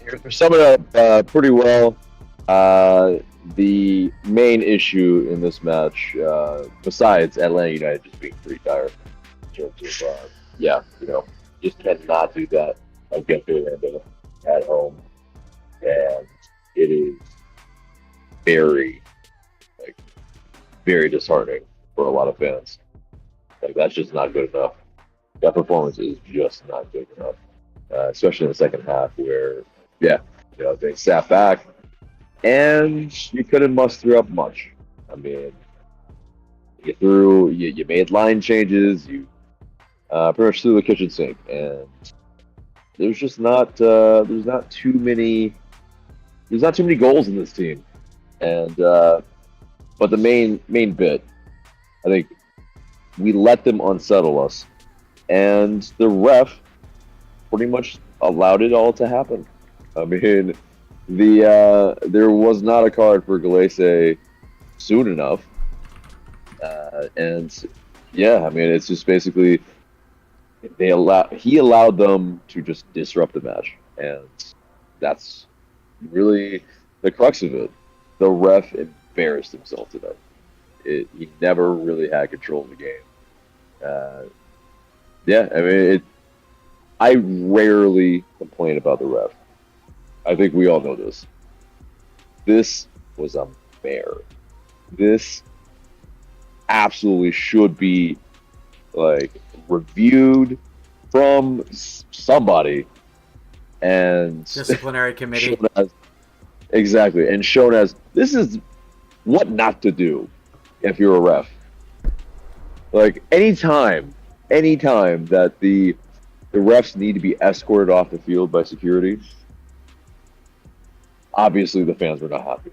To sum it up pretty well, uh, the main issue in this match, besides Atlanta United just being pretty tired in terms of, yeah, just cannot do that against Orlando at home, and it is very, like, very disheartening for a lot of fans. Like that's just not good enough. That performance is just not good enough, especially in the second half where, yeah, they sat back and you couldn't muster up much. I mean, you made line changes, you pretty much threw the kitchen sink, and there's just not there's not too many goals in this team, and but the main bit, I think we let them unsettle us, and the ref pretty much allowed it all to happen. I mean, there was not a card for Galese soon enough, and yeah, I mean it's just basically he allowed them to just disrupt the match, and that's really the crux of it. The ref embarrassed himself today. He never really had control of the game. Uh, yeah, I mean I rarely complain about the ref. I think we all know this. This was a mare. This absolutely should be like reviewed from somebody and Disciplinary committee. shown as, exactly, and shown as this is what not to do if you're a ref. Like anytime that the refs need to be escorted off the field by security, obviously the fans were not happy.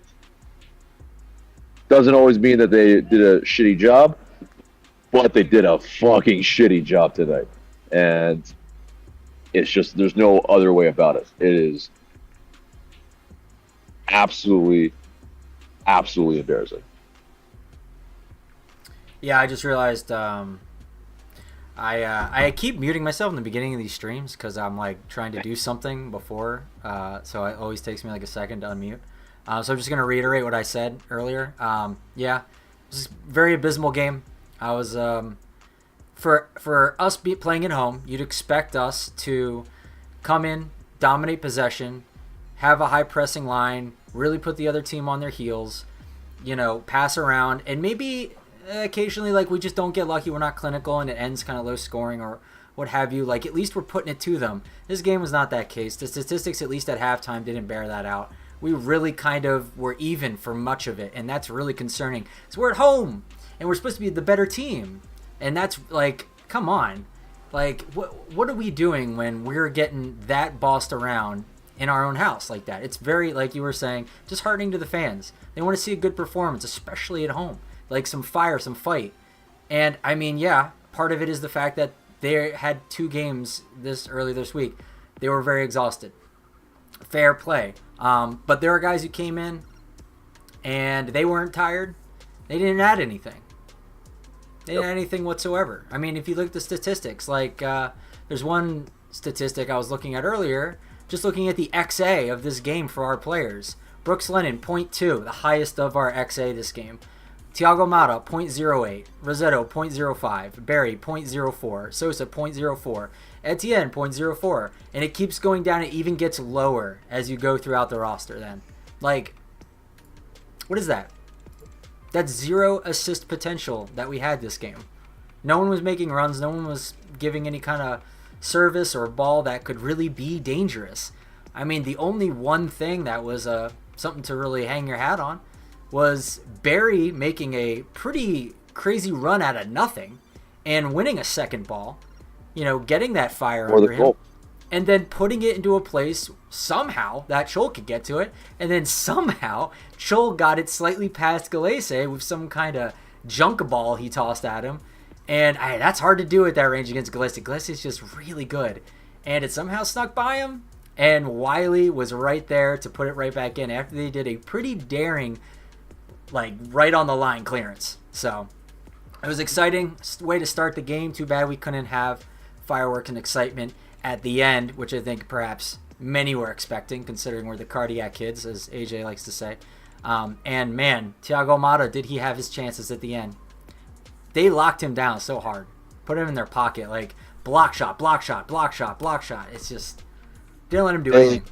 Doesn't always mean that they did a shitty job, but they did a fucking shitty job today. And it's just, there's no other way about it. It is absolutely, absolutely embarrassing. Yeah, I just realized I keep muting myself in the beginning of these streams because I'm like trying to do something before, so it always takes me like a second to unmute. So I'm just gonna reiterate what I said earlier. Yeah, it was a very abysmal game. I was for us playing at home, you'd expect us to come in, dominate possession, have a high pressing line, really put the other team on their heels, pass around, and maybe occasionally like we just don't get lucky, we're not clinical and it ends kind of low scoring or what have you. Like at least we're putting it to them. This game was not that case. The statistics at least at halftime didn't bear that out. We really kind of were even for much of it, and that's really concerning. So we're at home and we're supposed to be the better team, and that's like, come on, like what are we doing when we're getting that bossed around in our own house like that? It's very, like you were saying, disheartening to the fans. They want to see a good performance, especially at home, like some fire, some fight. And I mean, yeah, part of it is the fact that they had 2 games early this week. They were very exhausted. Fair play. But there are guys who came in and they weren't tired. They didn't add anything. They didn't add anything whatsoever. I mean, if you look at the statistics, like there's one statistic I was looking at earlier, just looking at the XA of this game for our players. Brooks Lennon, 0.2, the highest of our XA this game. Thiago Mata, 0.08. Rossetto, 0.05. Barry, 0.04. Sosa, 0.04. Etienne, 0.04. And it keeps going down. It even gets lower as you go throughout the roster then. Like, what is that? That's 0 assist potential that we had this game. No one was making runs. No one was giving any kind of service or ball that could really be dangerous. I mean, the only one thing that was something to really hang your hat on was Barry making a pretty crazy run out of nothing and winning a second ball, getting that fire under him, and then putting it into a place somehow that Chol could get to it, and then somehow Chol got it slightly past Galese with some kind of junk ball he tossed at him, and that's hard to do at that range against Galese. Galese is just really good, and it somehow snuck by him, and Wiley was right there to put it right back in after they did a pretty daring, like, right on the line clearance. So it was exciting way to start the game. Too bad we couldn't have fireworks and excitement at the end, which I think perhaps many were expecting, considering we're the cardiac kids, as AJ likes to say. And man, Thiago Almada, did he have his chances at the end? They locked him down so hard, put him in their pocket, like block shot, block shot, block shot, block shot. It's just didn't let him do anything.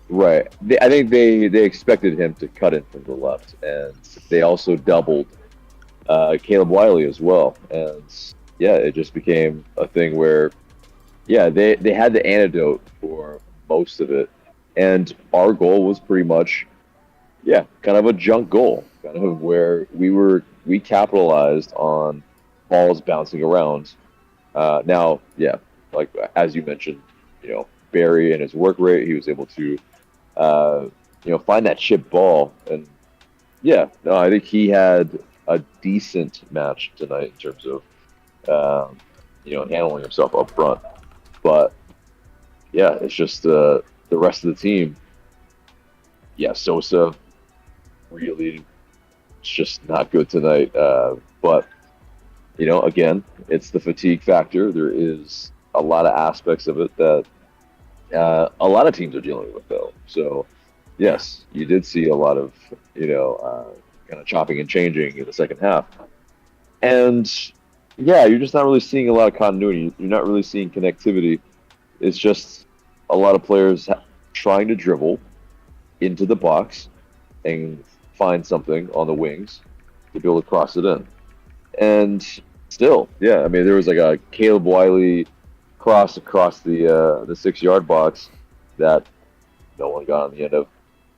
Right. I think they expected him to cut in from the left, and they also doubled Caleb Wiley as well. And yeah, it just became a thing where, yeah, they had the antidote for most of it, and our goal was pretty much, yeah, kind of a junk goal, kind of where we capitalized on balls bouncing around. Now, yeah, like as you mentioned, Barry and his work rate, he was able to, find that chip ball, and yeah, no, I think he had a decent match tonight in terms of, handling himself up front. But yeah, it's just the rest of the team. Yeah, Sosa really, it's just not good tonight. But again, it's the fatigue factor. There is a lot of aspects of it that a lot of teams are dealing with, though. So yes, you did see a lot of kind of chopping and changing in the second half, and yeah, you're just not really seeing a lot of continuity. You're not really seeing connectivity. It's just a lot of players trying to dribble into the box and find something on the wings to be able to cross it in. And still, yeah, I mean, there was like a Caleb Wiley cross across the 6-yard box that no one got on the end of.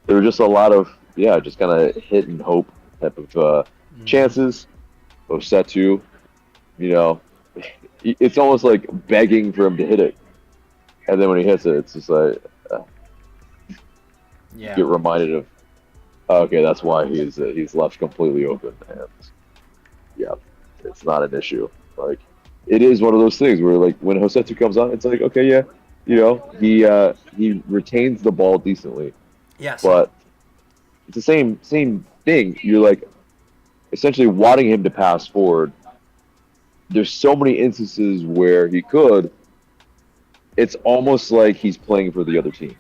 There were just a lot of, just kind of hit and hope type of chances. Osetu, it's almost like begging for him to hit it. And then when he hits it, it's just like, you get reminded of, okay, that's why he's left completely open. And yeah, it's not an issue. Like, it is one of those things where, like, when Josetu comes on, it's like, okay, yeah, he retains the ball decently. Yes. But it's the same thing. You're like essentially wanting him to pass forward. There's so many instances where he could. It's almost like he's playing for the other team.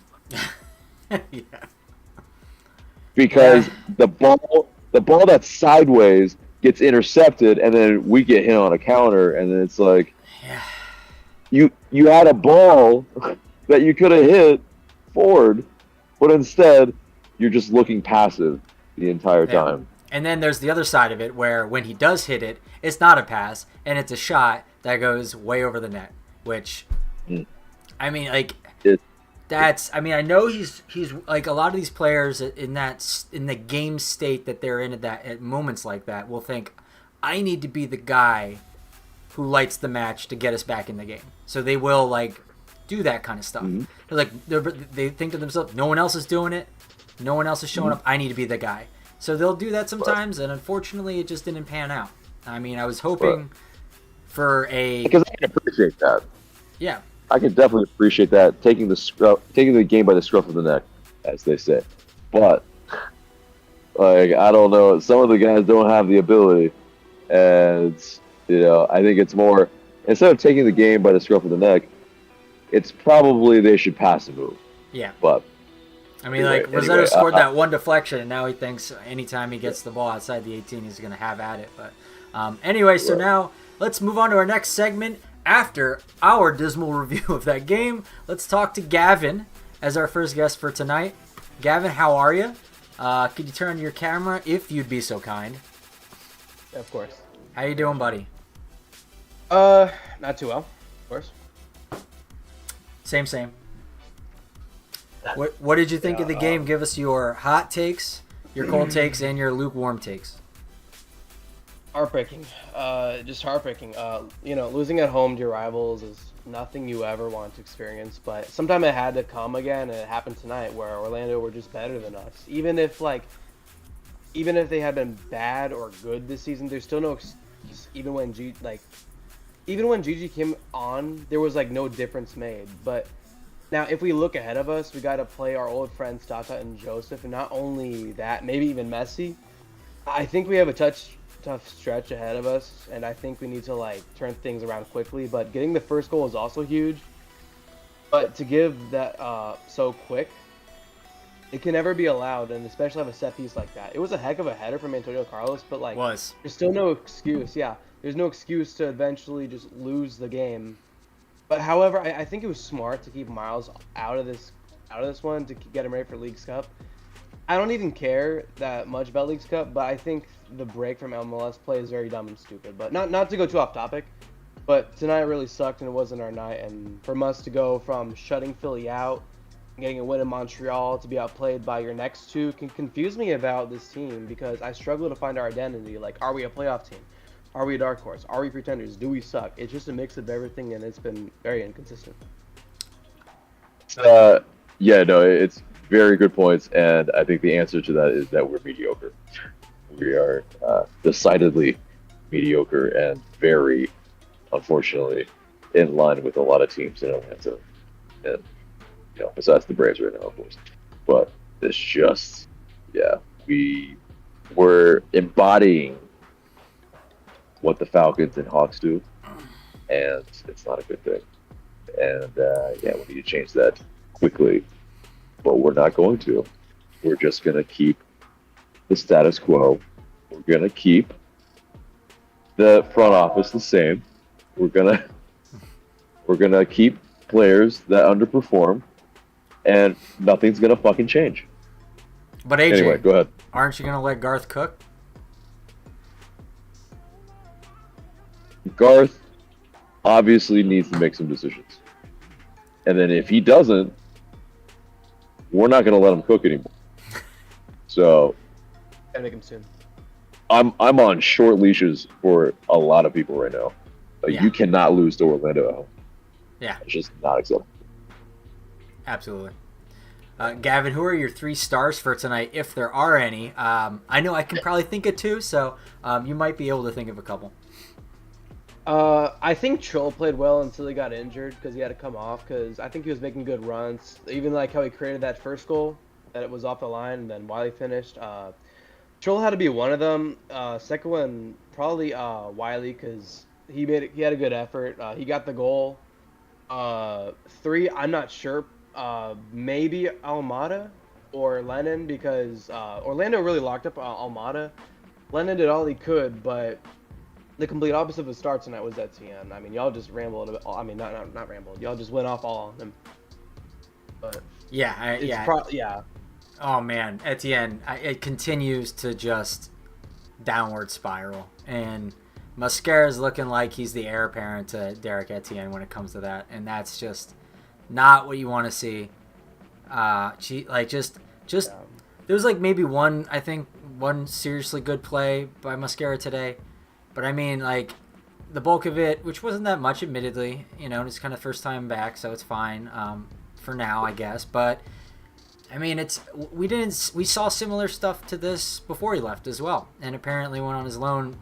Yeah. Because the ball that's sideways gets intercepted, and then we get hit on a counter, and then it's like, you had a ball that you could have hit forward, but instead you're just looking passive the entire time. And then there's the other side of it where when he does hit it, it's not a pass, and it's a shot that goes way over the net, which, I mean, like, I know he's like, a lot of these players in the game state that they're in at moments like that will think, I need to be the guy who lights the match to get us back in the game. So they will, like, do that kind of stuff. They're like, they think to themselves, no one else is doing it, no one else is showing up, I need to be the guy. So they'll do that sometimes, and unfortunately it just didn't pan out. I mean, I was hoping for because I can appreciate that. Yeah, I can definitely appreciate that, taking the game by the scruff of the neck, as they say. But, like, I don't know, some of the guys don't have the ability, and I think it's more, instead of taking the game by the scruff of the neck, it's probably they should pass a move. Yeah. But I mean, like, Rosetta scored that one deflection, and now he thinks anytime he gets the ball outside the 18, he's going to have at it. But anyway, so now let's move on to our next segment. After our dismal review of that game, let's talk to Gavin as our first guest for tonight. Gavin, how are you? Could you turn on your camera if you'd be so kind? Of course. How you doing, buddy? Not too well, of course. Same. What did you think of the game? Give us your hot takes, your cold takes, and your lukewarm takes. Heartbreaking. Just heartbreaking. Losing at home to your rivals is nothing you ever want to experience, but sometime it had to come again, and it happened tonight where Orlando were just better than us. Even if they had been bad or good this season, there's still no excuse. Even when Gigi came on, there was, like, no difference made. But now, if we look ahead of us, we got to play our old friends Tata and Joseph, and not only that, maybe even Messi. I think we have a tough stretch ahead of us, and I think we need to, like, turn things around quickly. But getting the first goal is also huge. But to give that so quick, it can never be allowed, and especially have a set piece like that. It was a heck of a header from Antonio Carlos, but like, there's still no excuse. Yeah, there's no excuse to eventually just lose the game. But however, I think it was smart to keep Miles out of this one to get him ready for Leagues Cup. I don't even care that much about Leagues Cup, but I think the break from MLS play is very dumb and stupid. But not to go too off topic, but tonight really sucked and it wasn't our night. And from us to go from shutting Philly out, getting a win in Montreal, to be outplayed by your next two can confuse me about this team, because I struggle to find our identity. Like, are we a playoff team? Are we a dark horse? Are we pretenders? Do we suck? It's just a mix of everything, and it's been very inconsistent. Yeah, no, it's very good points, and I think the answer to that is that we're mediocre. We are decidedly mediocre and very, unfortunately, in line with a lot of teams in Atlanta, and besides the Braves right now, of course. But it's just, we were embodying what the Falcons and Hawks do, and it's not a good thing. And we need to change that quickly, but we're not going to. We're just going to keep the status quo. We're going to keep the front office the same. We're going to keep players that underperform, and nothing's going to fucking change. But AJ, anyway, go ahead. Aren't you going to let Garth cook? Garth obviously needs to make some decisions. And then if he doesn't, we're not going to let him cook anymore. So Gotta make him soon. I'm on short leashes for a lot of people right now. You cannot lose to Orlando at home. Yeah. It's just not acceptable. Absolutely. Gavin, who are your 3 stars for tonight, if there are any? I know I can probably think of 2, so you might be able to think of a couple. I think Troll played well until he got injured, because he had to come off, because I think he was making good runs. Even like how he created that first goal, that it was off the line, and then Wiley finished. Troll had to be one of them. Second one, probably Wiley, because he had a good effort. He got the goal. 3, I'm not sure. Maybe Almada or Lennon, because Orlando really locked up Almada. Lennon did all he could, but the complete opposite of his start tonight was Etienne. I mean, y'all just rambled a bit. I mean, not rambled. Y'all just went off all on him. But yeah. Oh man, Etienne, it continues to just downward spiral, and Mascara's looking like he's the heir apparent to Derek Etienne when it comes to that, and that's just not what you want to see. Just there was like maybe one seriously good play by Mascara today. But I mean, like, the bulk of it, which wasn't that much, admittedly, it's kind of first time back, so it's fine for now, I guess. But I mean, we saw similar stuff to this before he left as well, and apparently when on his loan,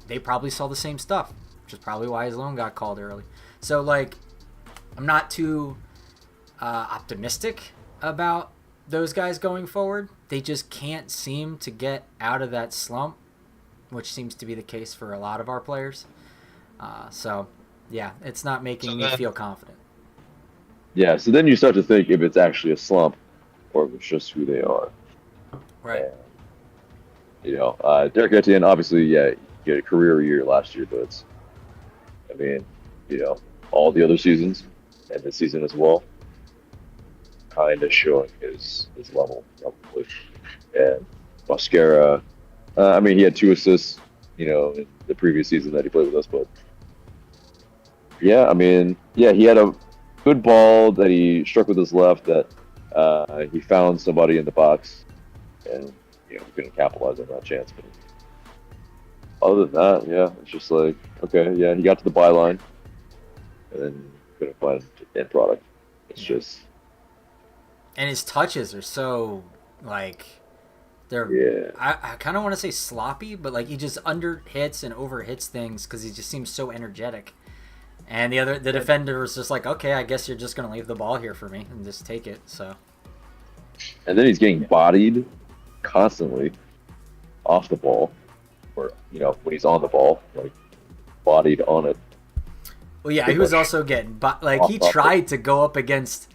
they probably saw the same stuff, which is probably why his loan got called early. So like, I'm not too optimistic about those guys going forward. They just can't seem to get out of that slump, which seems to be the case for a lot of our players. So, it's not making me feel confident. Yeah, so then you start to think if it's actually a slump or if it's just who they are. Right. And, Derek Etienne, obviously, he had a career year last year, but all the other seasons and this season as well, kind of showing his level, probably. And Mascara, he had 2 assists, in the previous season that he played with us. But he had a good ball that he struck with his left that he found somebody in the box, and we couldn't capitalize on that chance. But other than that, it's just like, okay, he got to the byline, and then couldn't find end product. It's just. And his touches are so I kind of want to say sloppy, but like he just under hits and over hits things because he just seems so energetic. And the defender was just like, okay, I guess you're just gonna leave the ball here for me and just take it. So. And then he's getting bodied constantly off the ball, or when he's on the ball, like bodied on it. Well, yeah, Pretty he was much also getting, but like he off topic. tried to go up against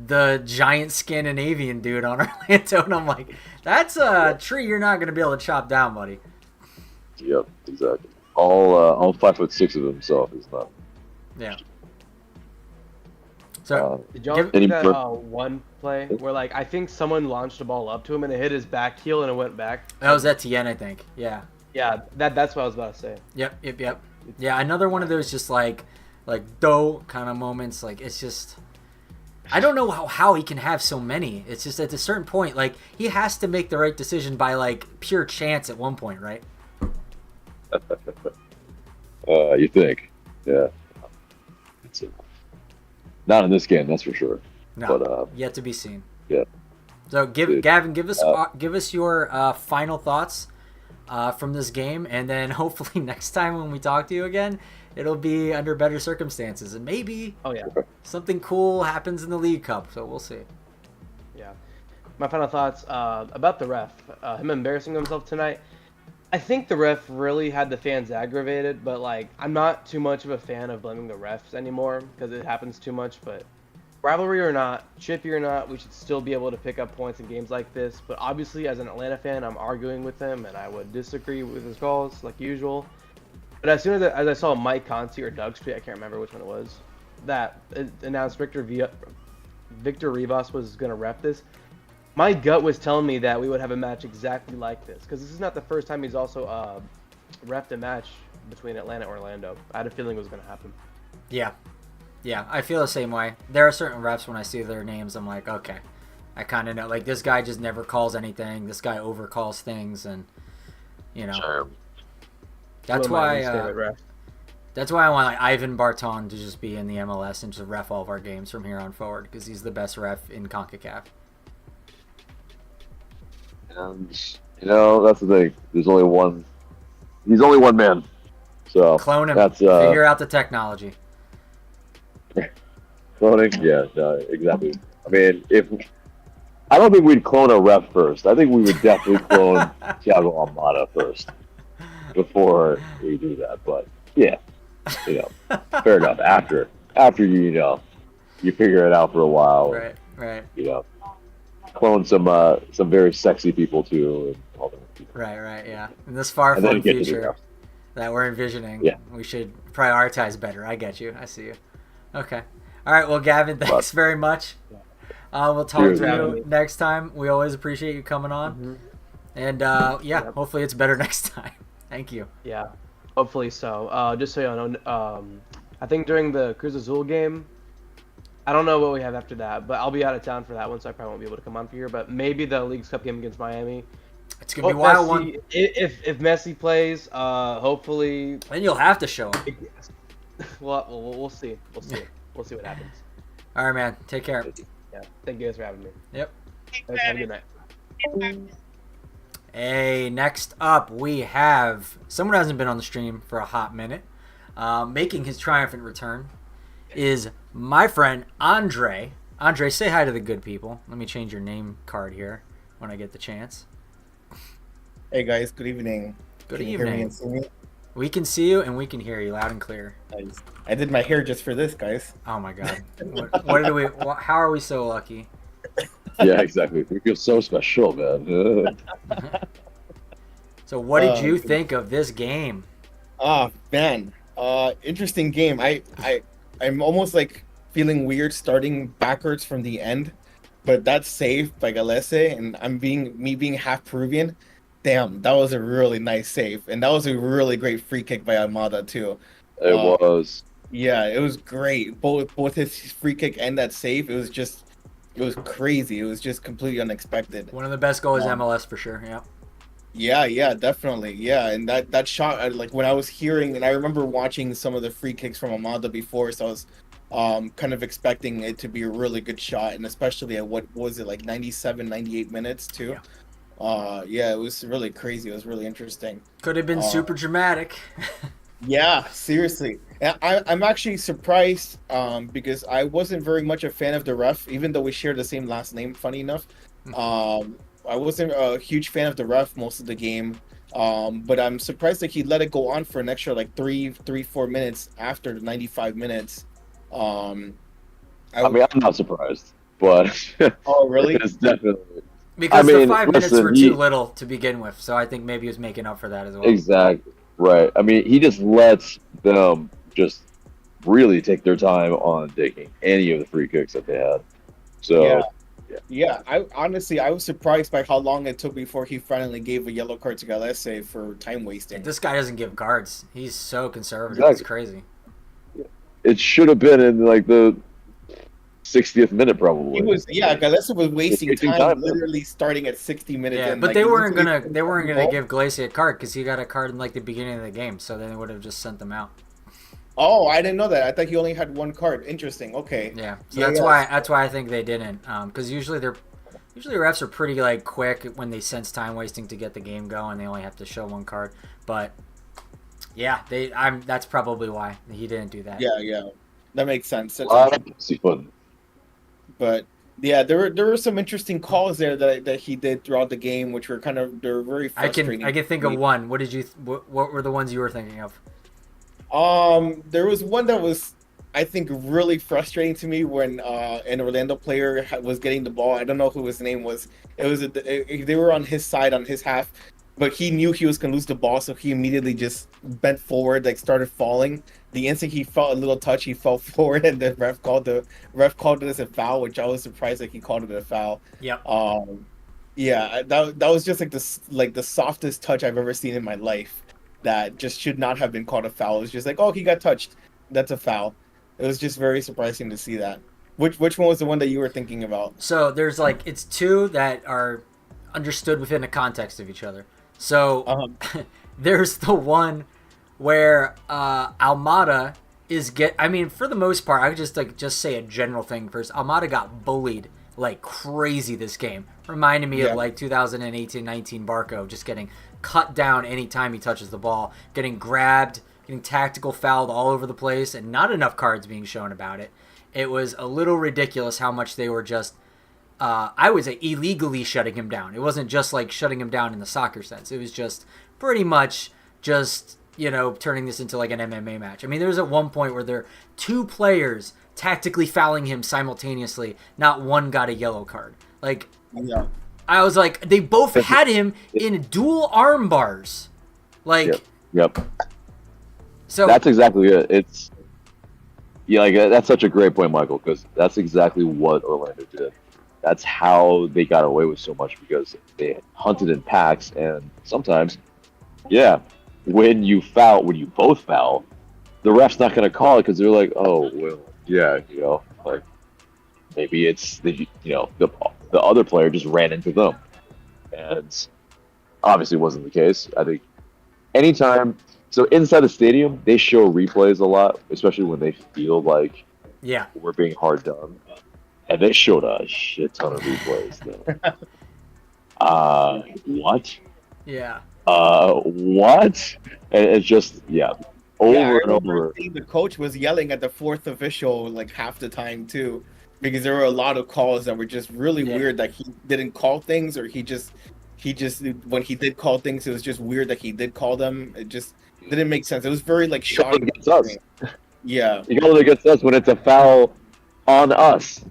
the giant Scandinavian dude on Orlando, and I'm like, that's a tree you're not gonna be able to chop down, buddy. Yep, exactly. All 5'6" of himself is not. Yeah. So Uh, Did y'all give, see any that per- one play where like I think someone launched a ball up to him and it hit his back heel and it went back? that was Etienne, I think. Yeah. Yeah, that's what I was about to say. Yep. Yeah, another one of those just like dough kind of moments. Like it's just, I don't know how he can have so many. It's just at a certain point, like he has to make the right decision by like pure chance at one point, right? you think? Yeah. It's not in this game, that's for sure. No, But yet to be seen. yeah. So Dude, Gavin, give us your final thoughts from this game, and then hopefully next time when we talk to you again, it'll be under better circumstances, and maybe Oh yeah, something cool happens in the League Cup. So we'll see. yeah. My final thoughts about the ref, him embarrassing himself tonight. I think the ref really had the fans aggravated, but like I'm not too much of a fan of blaming the refs anymore because it happens too much. But rivalry or not, chippy or not, we should still be able to pick up points in games like this. But obviously, as an Atlanta fan, I'm arguing with him, and I would disagree with his calls like usual. But as soon as I saw Mike Conti or Doug Street, I can't remember which one it was, that it announced Victor Rivas was going to ref this, my gut was telling me that we would have a match exactly like this, because this is not the first time he's also refed a match between Atlanta and Orlando. I had a feeling it was going to happen. Yeah, I feel the same way. There are certain refs when I see their names, I'm like, okay, I kind of know. Like this guy just never calls anything. This guy overcalls things, and you know. Sure. That's One of my why. least favorite refs. That's why I want like Ivan Barton to just be in the MLS and just ref all of our games from here on forward because he's the best ref in CONCACAF. And that's the thing. There's only one. He's only one man. So Clone him. That's Figure out the technology. cloning. Yeah, no, exactly. I mean, I don't think we'd clone a ref first. I think we would definitely clone Thiago Almada first before we do that. But yeah, fair enough. After you figure it out for a while. Right. Clone some very sexy people too, and all that. Right. Yeah. In this far And then flung get to the future refs. that we're envisioning, Yeah. we should prioritize better. I get you. I see you. Okay. All right. Well, Gavin, thanks very much. We'll talk Cheers, to man. you next time. We always appreciate you coming on. Mm-hmm. And hopefully it's better next time. Thank you. Yeah, hopefully so. Just so you know, I think during the Cruz Azul game, I don't know what we have after that, but I'll be out of town for that one, so I probably won't be able to come on for here. But maybe the League's Cup game against Miami. It's gonna be a wild Messi, one. If Messi plays, hopefully. And you'll have to show up. We'll see. We'll see what happens. All right, man. Take care. Yeah. Thank you guys for having me. Yep. Guys, have a good night. Hey, next up we have someone who hasn't been on the stream for a hot minute, making his triumphant return is my friend Andre. Andre, say hi to the good people. Let me change your name card here when I get the chance. Hey guys, good evening. Good Can you hear me evening. and see me? We can see you and we can hear you loud and clear. Nice. I did my hair just for this, guys. Oh my God! What did we? How are we so lucky? Yeah, exactly. We feel so special, man. So, what did you think of this game? Oh man, interesting game. I'm almost like feeling weird starting backwards from the end, but that's saved by Galese, and me being half Peruvian. Damn, that was a really nice save, and that was a really great free kick by Almada too. It was. Yeah, it was great. Both his free kick and that save, it was crazy. It was just completely unexpected. One of the best goals MLS for sure. Yeah. Yeah, definitely. Yeah, and that shot, like when I was hearing, and I remember watching some of the free kicks from Amada before, so I was kind of expecting it to be a really good shot, and especially at what was it, like 97, 98 minutes too. Yeah, it was really crazy. It was really interesting. Could have been super dramatic. Yeah, seriously. And I'm actually surprised because I wasn't very much a fan of the ref, even though we share the same last name, funny enough. I wasn't a huge fan of the ref most of the game. But I'm surprised that he let it go on for an extra like 4 minutes after the 95 minutes. Um, I mean, I'm not surprised, but oh, really? it's definitely. I Because the mean, 5 minutes listen, were too little to begin with, so I think maybe he was making up for that as well. exactly right. I mean, he just lets them just really take their time on taking any of the free kicks that they had. Yeah. So, yeah, Yeah, I was surprised by how long it took before he finally gave a yellow card to Galese for time wasting. This guy doesn't give cards. He's so conservative. exactly. It's crazy. It should have been in like the 60th minute, He probably. was, yeah, Galese was wasting Wasting time, time. literally starting at 60 minutes. Yeah, in. but Like, they he weren't literally gonna give Glacier a card because he got a card in like the beginning of the game, so then they would have just sent them out. Oh, I didn't know that. I thought he only had one card. Interesting. Okay. Yeah, so Yeah, that's why I think they didn't, because usually refs are pretty like quick when they sense time wasting to get the game going. They only have to show one card, but yeah, that's probably why he didn't do that. Yeah. That makes sense. A That's lot of pussyfooting. But yeah, there were some interesting calls there that he did throughout the game, which were they're very frustrating. I can think of one. What were the ones you were thinking of? There was one that was, I think, really frustrating to me when an Orlando player was getting the ball. I don't know who his name was. They were on his side, on his half, but he knew he was gonna lose the ball, so he immediately just bent forward, like started falling. The instant he felt a little touch, he fell forward, and the ref called it as a foul, which I was surprised that he called it a foul. Yep. Yeah, that was just like the softest touch I've ever seen in my life. That just should not have been called a foul. It was just like, oh, he got touched. That's a foul. It was just very surprising to see that. Which one was the one that you were thinking about? So there's it's two that are understood within the context of each other. So there's the one where Almada I mean, for the most part, I would just say a general thing first. Almada got bullied like crazy this game. Reminded me of like 2018-19 Barco just getting cut down anytime he touches the ball, getting grabbed, getting tactical fouled all over the place, and not enough cards being shown about it. It was a little ridiculous how much they were just, I would say, illegally shutting him down. It wasn't just like shutting him down in the soccer sense. It was just pretty much just, turning this into like an MMA match. I mean, there was at one point where there are two players tactically fouling him simultaneously. Not one got a yellow card. Like, Yeah. I was like, they both had him in dual arm bars. Like, Yep. so That's exactly it. That's such a great point, Michael, because that's exactly what Orlando did. That's how they got away with so much, because they hunted in packs, and sometimes, when you both foul, the ref's not going to call it because they're like, oh, well, yeah, like maybe it's the other player just ran into them, and obviously wasn't the case. I think anytime. So inside the stadium, they show replays a lot, especially when they feel like we're being hard done. And they showed a shit ton of replays. What? Yeah. What? And it's just, over and over. The coach was yelling at the fourth official like half the time, too. Because there were a lot of calls that were just really weird that he didn't call things, or he just, when he did call things, it was just weird that he did call them. It just didn't make sense. It was very like shocking. Against us. Yeah. You go against us when it's a foul on us.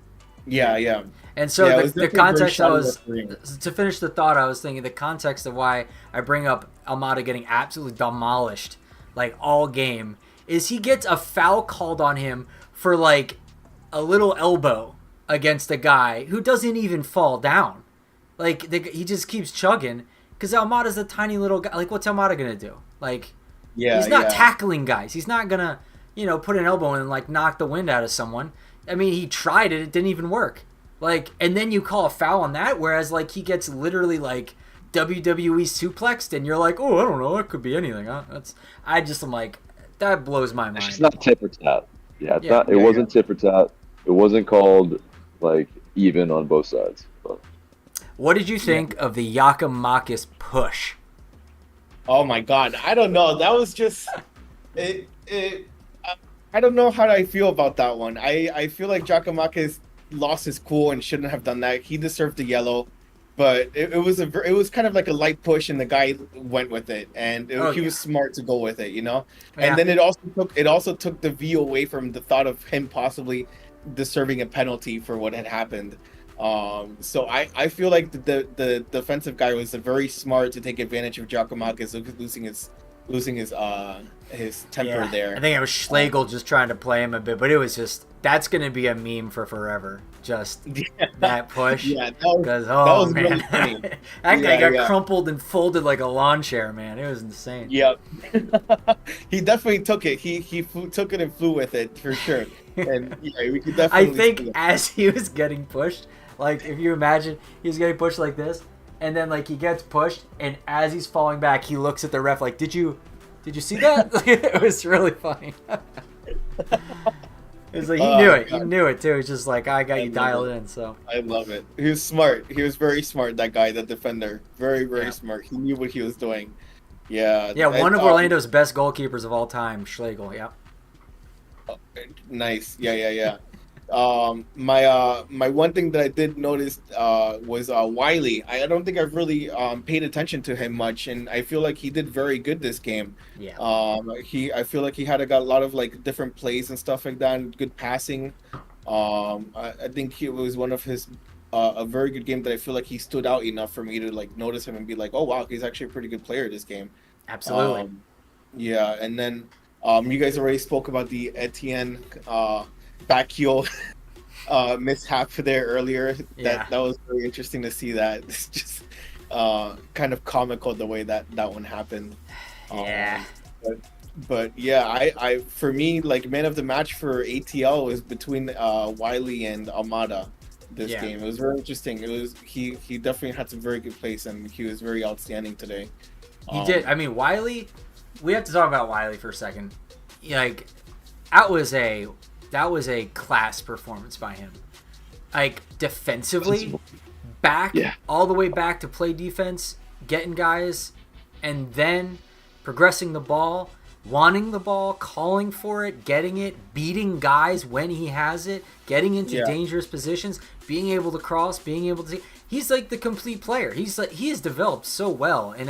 Yeah. And so the context to finish the thought, I was thinking the context of why I bring up Almada getting absolutely demolished like all game is he gets a foul called on him for like a little elbow against a guy who doesn't even fall down. Like he just keeps chugging because Almada's a tiny little guy. Like what's Almada gonna do? Like he's not tackling guys. He's not gonna put an elbow in and like knock the wind out of someone. I mean, he tried it. It didn't even work. Like, and then you call a foul on that, whereas like he gets literally like WWE suplexed, and you're like, oh, I don't know, it could be anything. I'm like, that blows my mind. It's not tit for tat. It wasn't tit for tat. It wasn't called like even on both sides. But. What did you think of the Giakoumakis push? Oh my God, I don't know. That was just it. I don't know how I feel about that one. I feel like Giakoumakis lost his cool and shouldn't have done that. He deserved the yellow. but it was kind of like a light push, and the guy went with it, and Oh he yeah, was smart to go with it, you know. And yeah. then it also took the view away from the thought of him possibly deserving a penalty for what had happened. So I feel like the defensive guy was very smart to take advantage of Giacomakis losing his temper Yeah, there. I think it was Schlegel just trying to play him a bit, but it was just that's gonna be a meme for forever. Just that push, Yeah, because that oh was man, really funny. that guy Yeah, got yeah. crumpled and folded like a lawn chair, man. It was insane. Yep. He definitely took it. Took it and flew with it for sure. And yeah, we could I definitely think see it. as he was getting pushed, like if you imagine he was getting pushed like this, and then like he gets pushed, and as he's falling back, he looks at the ref like, "Did you see that?" It was really funny. It was like he knew it. He God, knew it too. It's just like I got I you love dialed it. in. So I love it. He was smart. He was very smart. That guy, that defender, very yeah, smart. He knew what he was doing. Yeah. yeah. One of Orlando's best goalkeepers of all time, Schlegel. Yeah. Nice. Yeah. My one thing that I did notice was Wiley. I don't think I've really paid attention to him much, and I feel like he did very good this game. Yeah. I feel like he got a lot of like different plays and stuff like that, and good passing. I think it was one of his a very good game that I feel like he stood out enough for me to like notice him and be like, oh wow, he's actually a pretty good player this game. Absolutely. Um, yeah, and then you guys already spoke about the Etienne back heel mishap there earlier. Yeah. That was very interesting to see that. It's just kind of comical the way that one happened. Yeah. But yeah, I for me, like, man of the match for ATL was between Wiley and Almada this Yeah. game. It was very interesting. It was he definitely had some very good plays, and he was very outstanding today. He did. I mean, Wiley. We have to talk about Wiley for a second. Like, that was a class performance by him. Like defensively, back all the way back to play defense, getting guys, and then progressing the ball, wanting the ball, calling for it, getting it, beating guys when he has it, getting into dangerous positions, being able to cross, being able to see. He's like the complete player. He has developed so well, and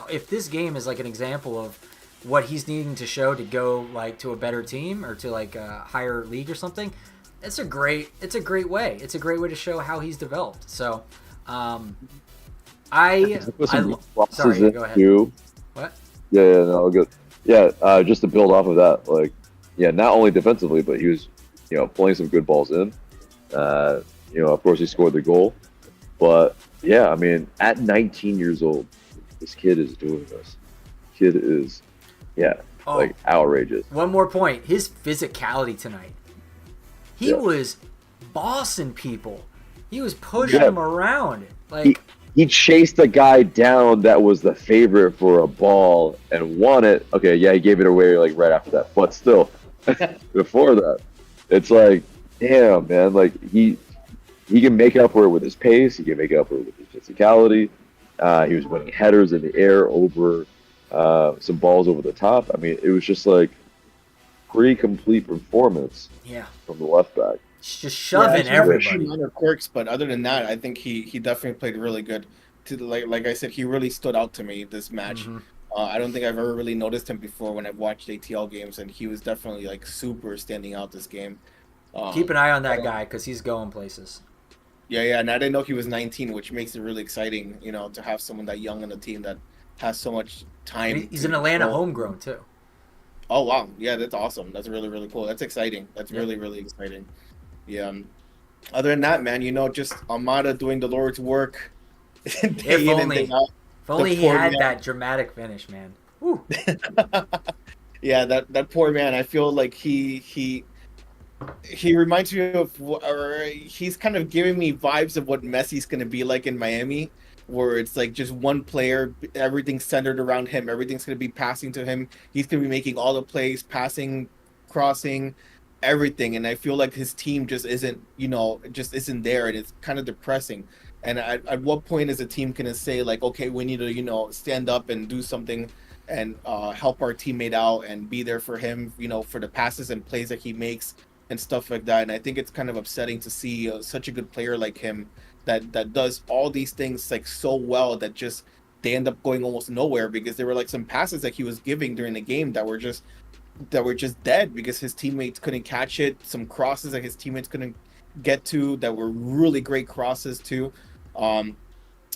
if this game is like an example of what he's needing to show to go like to a better team or to like a higher league or something, it's a great way. It's a great way to show how he's developed. So, sorry, go ahead. Too. What? Yeah, no, good. Yeah, just to build off of that, like, yeah, not only defensively, but he was, playing some good balls in. Of course, he scored the goal. But yeah, I mean, at 19 years old, this kid is doing this. Kid is, like outrageous. One more point: his physicality tonight. He was bossing people. He was pushing them around. Like he chased a guy down that was the favorite for a ball and won it. Okay, yeah, he gave it away like right after that, but still, before that, it's like, damn, man, like he can make up for it with his pace. He can make up for it with his physicality. He was winning headers in the air over some balls over the top. I mean, it was just like pretty complete performance. Yeah. From the left back. Just shoving everybody. Minor quirks, but other than that, I think he definitely played really good. Like I said, he really stood out to me this match. Mm-hmm. I don't think I've ever really noticed him before when I've watched ATL games, and he was definitely like super standing out this game. Keep an eye on that guy because he's going places. Yeah, and I didn't know he was 19, which makes it really exciting, to have someone that young on the team that has so much time. He's an Atlanta homegrown too. Oh wow, yeah, that's awesome. That's really, really cool. That's exciting. That's really, really exciting. Yeah. Other than that, man, just Almada doing the Lord's work. If only he had that dramatic finish, man. Woo. Yeah, that poor man. I feel like he reminds me of, or he's kind of giving me vibes of what Messi's going to be like in Miami, where it's like just one player, everything's centered around him, everything's going to be passing to him. He's going to be making all the plays, passing, crossing, everything. And I feel like his team just isn't there, and it's kind of depressing. And at what point is a team going to say like, okay, we need to, stand up and do something and help our teammate out and be there for him, for the passes and plays that he makes and stuff like that. And I think it's kind of upsetting to see such a good player like him that does all these things like so well that just they end up going almost nowhere because there were like some passes that he was giving during the game that were just dead because his teammates couldn't catch it. Some crosses that his teammates couldn't get to that were really great crosses too. Um,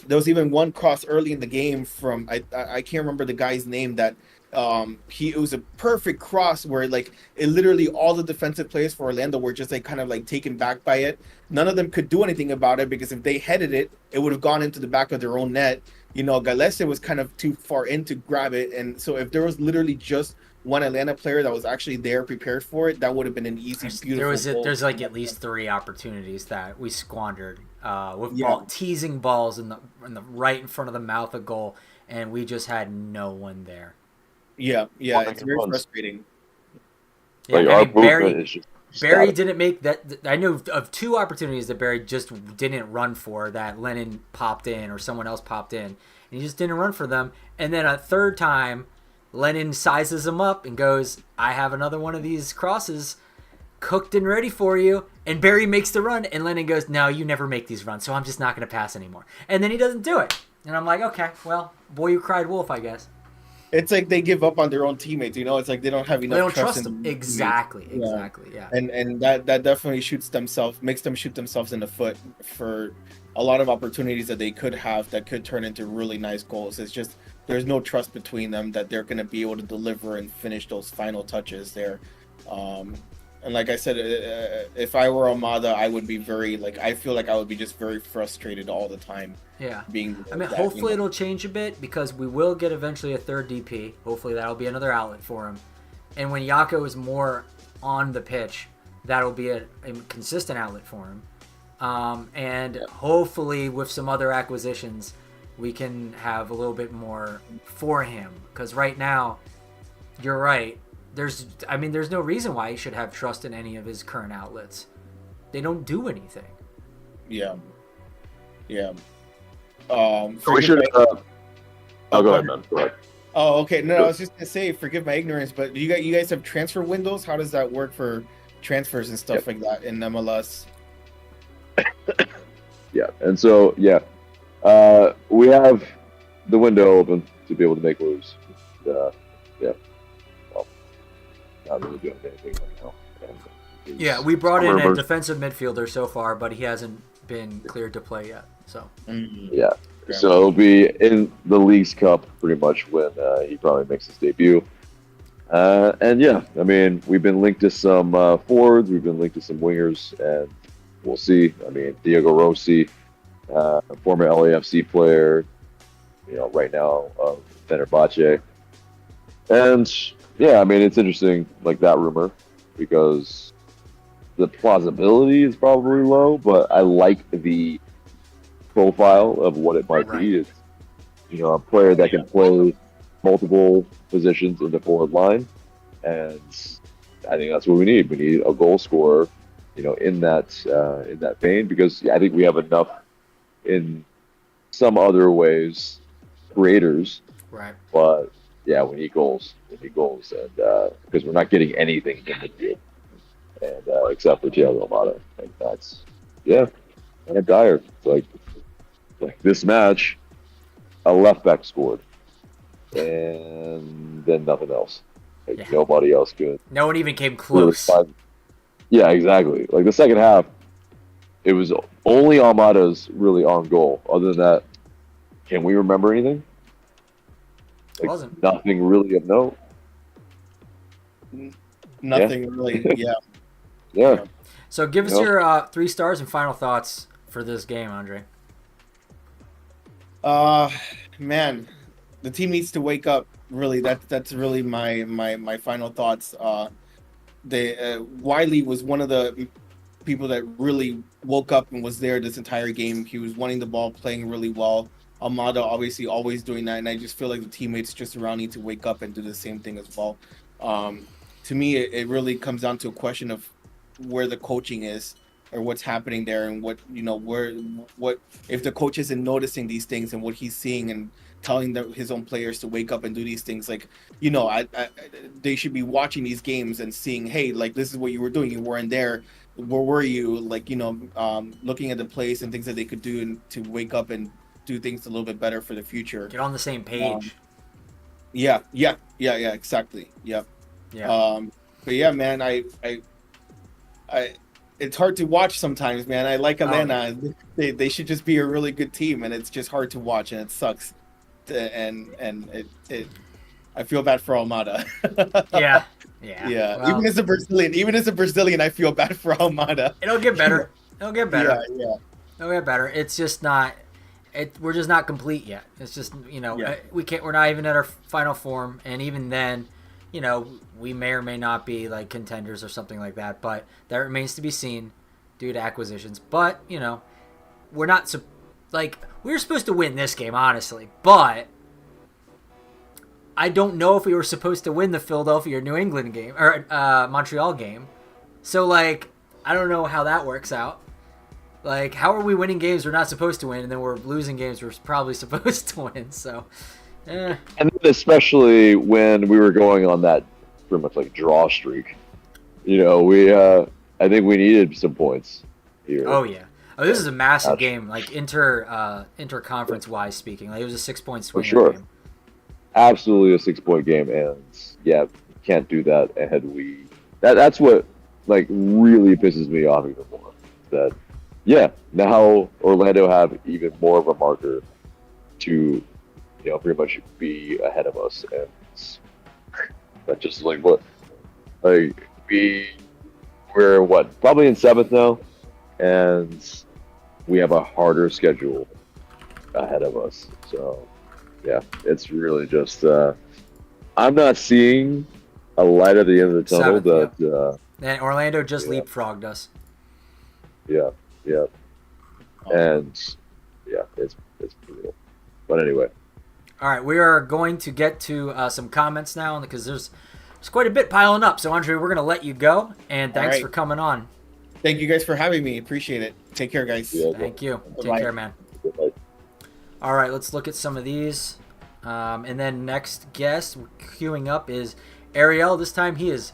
there was even one cross early in the game from I can't remember the guy's name that it was a perfect cross where like it literally all the defensive players for Orlando were just like kind of like taken back by it. None of them could do anything about it because if they headed it, it would have gone into the back of their own net. You know, Galese was kind of too far in to grab it, and so if there was literally just one Atlanta player that was actually there prepared for it, that would have been an easy, beautiful goal. There's like at least 3 opportunities that we squandered with Yeah. teasing balls in the right in front of the mouth of goal, and we just had no one there. Yeah, Well, it's very frustrating. Yeah, Like I our mean, movement is just Barry static. didn't make that. I know of 2 opportunities that Barry just didn't run for, that Lennon popped in or someone else popped in, and he just didn't run for them. And then a third time, Lennon sizes him up and goes, "I have another one of these crosses cooked and ready for you." And Barry makes the run, and Lennon goes, "No, you never make these runs, so I'm just not going to pass anymore." And then he doesn't do it. And I'm like, okay, well, boy who cried wolf, I guess. It's like they give up on their own teammates, you know. It's like they don't have enough They don't trust trust in them. their Exactly, teammates. exactly, yeah. And that definitely makes them shoot themselves in the foot for a lot of opportunities that they could have that could turn into really nice goals. It's just there's no trust between them that they're going to be able to deliver and finish those final touches there. And like I said, if I were Almada, I would be very like I feel like I would be just very frustrated all the time. Yeah. Being I mean, hopefully it'll change a bit because we will get eventually a third DP. Hopefully that'll be another outlet for him. And when Yako is more on the pitch, that'll be a consistent outlet for him. And hopefully with some other acquisitions, we can have a little bit more for him. Because right now, you're right. There's no reason why he should have trust in any of his current outlets. They don't do anything. Yeah. We should. Go ahead, man. Go ahead. Oh, okay. No, I was just gonna say, forgive my ignorance, but do you guys have transfer windows? How does that work for transfers and stuff like that in MLS? Yeah, and so we have the window open to be able to make moves. Well, not really doing anything right now. Yeah, we brought in a Rumors. defensive midfielder so far, but he hasn't been cleared to play yet. So Yeah, so it'll be in the Leagues Cup pretty much when he probably makes his debut. And yeah, I mean, we've been linked to some forwards, we've been linked to some wingers, and we'll see. I mean, Diego Rossi, former LAFC player, you know, right now Fenerbahce. And yeah, I mean, it's interesting, like that rumor, because the plausibility is probably low, but I like the profile of what it might be. It's, you know, a player that can play multiple positions in the forward line, and I think that's what we need. We need a goal scorer, you know, in that vein, because I think we have enough in some other ways, creators, right. but yeah, we need goals. We need goals, and because we're not getting anything in the field, and except for Thiago Almada, and that's kind of dire. It's like this match, a left back scored, and then nothing else. Like nobody else good. No one even came close. Yeah, exactly. Like the second half, it was only Almada's really on goal. Other than that, can we remember anything? Like, Wasn't. Nothing really of note. Nothing really. Yeah. So give us your 3 stars and final thoughts for this game, Andre. Man, the team needs to wake up. Really, that's really my final thoughts. Wiley was one of the people that really woke up and was there this entire game. He was wanting the ball, playing really well. Almada obviously always doing that, and I just feel like the teammates just around need to wake up and do the same thing as well. To me, it really comes down to a question of where the coaching is or what's happening there, and what if the coach isn't noticing these things and what he's seeing and telling his own players to wake up and do these things. Like, you know, they should be watching these games and seeing, hey, like, this is what you were doing. You weren't there. where were you? Like, looking at the place and things that they could do to wake up and do things a little bit better for the future. Get on the same Um, page. yeah, exactly. Yep. Yeah. But yeah, man, I, it's hard to watch sometimes, man. I like Atlanta. They should just be a really good team, and it's just hard to watch, and it sucks. And I feel bad for Almada. Yeah. Yeah. Yeah. Well, Even as a Brazilian, I feel bad for Almada. it'll get better. It'll get better. Yeah. It'll get better. It's just not. We're just not complete yet. It's just Yeah. we can't. We're not even at our final form, and even then, we may or may not be like contenders or something like that. But that remains to be seen due to acquisitions. But we're not we were supposed to win this game, honestly. But I don't know if we were supposed to win the Philadelphia or New England game or Montreal game. So I don't know how that works out. How are we winning games we're not supposed to win, and then we're losing games we're probably supposed to win? So, And then especially when we were going on that pretty much draw streak, we I think we needed some points here. Oh yeah. Oh, this is a massive game, inter-conference wise speaking. It was a 6-point swing. For sure. Game. Absolutely a 6-point game, and yeah, can't do that. And that's what really pisses me off even more. That now Orlando have even more of a marker to pretty much be ahead of us, and that's just we're probably in 7th now, and we have a harder schedule ahead of us. So yeah, it's really just I'm not seeing a light at the end of the tunnel. 7th, and Orlando just leapfrogged us. Yeah. And it's brutal. But anyway. All right, we are going to get to some comments now because there's quite a bit piling up. So Andre, we're going to let you go, and thanks for coming on. Thank you guys for having me. Appreciate it. Take care, guys. Yeah, Thank you. Bye-bye. Take care, man. All right, let's look at some of these. And then next guest queuing up is Ariel. This time he is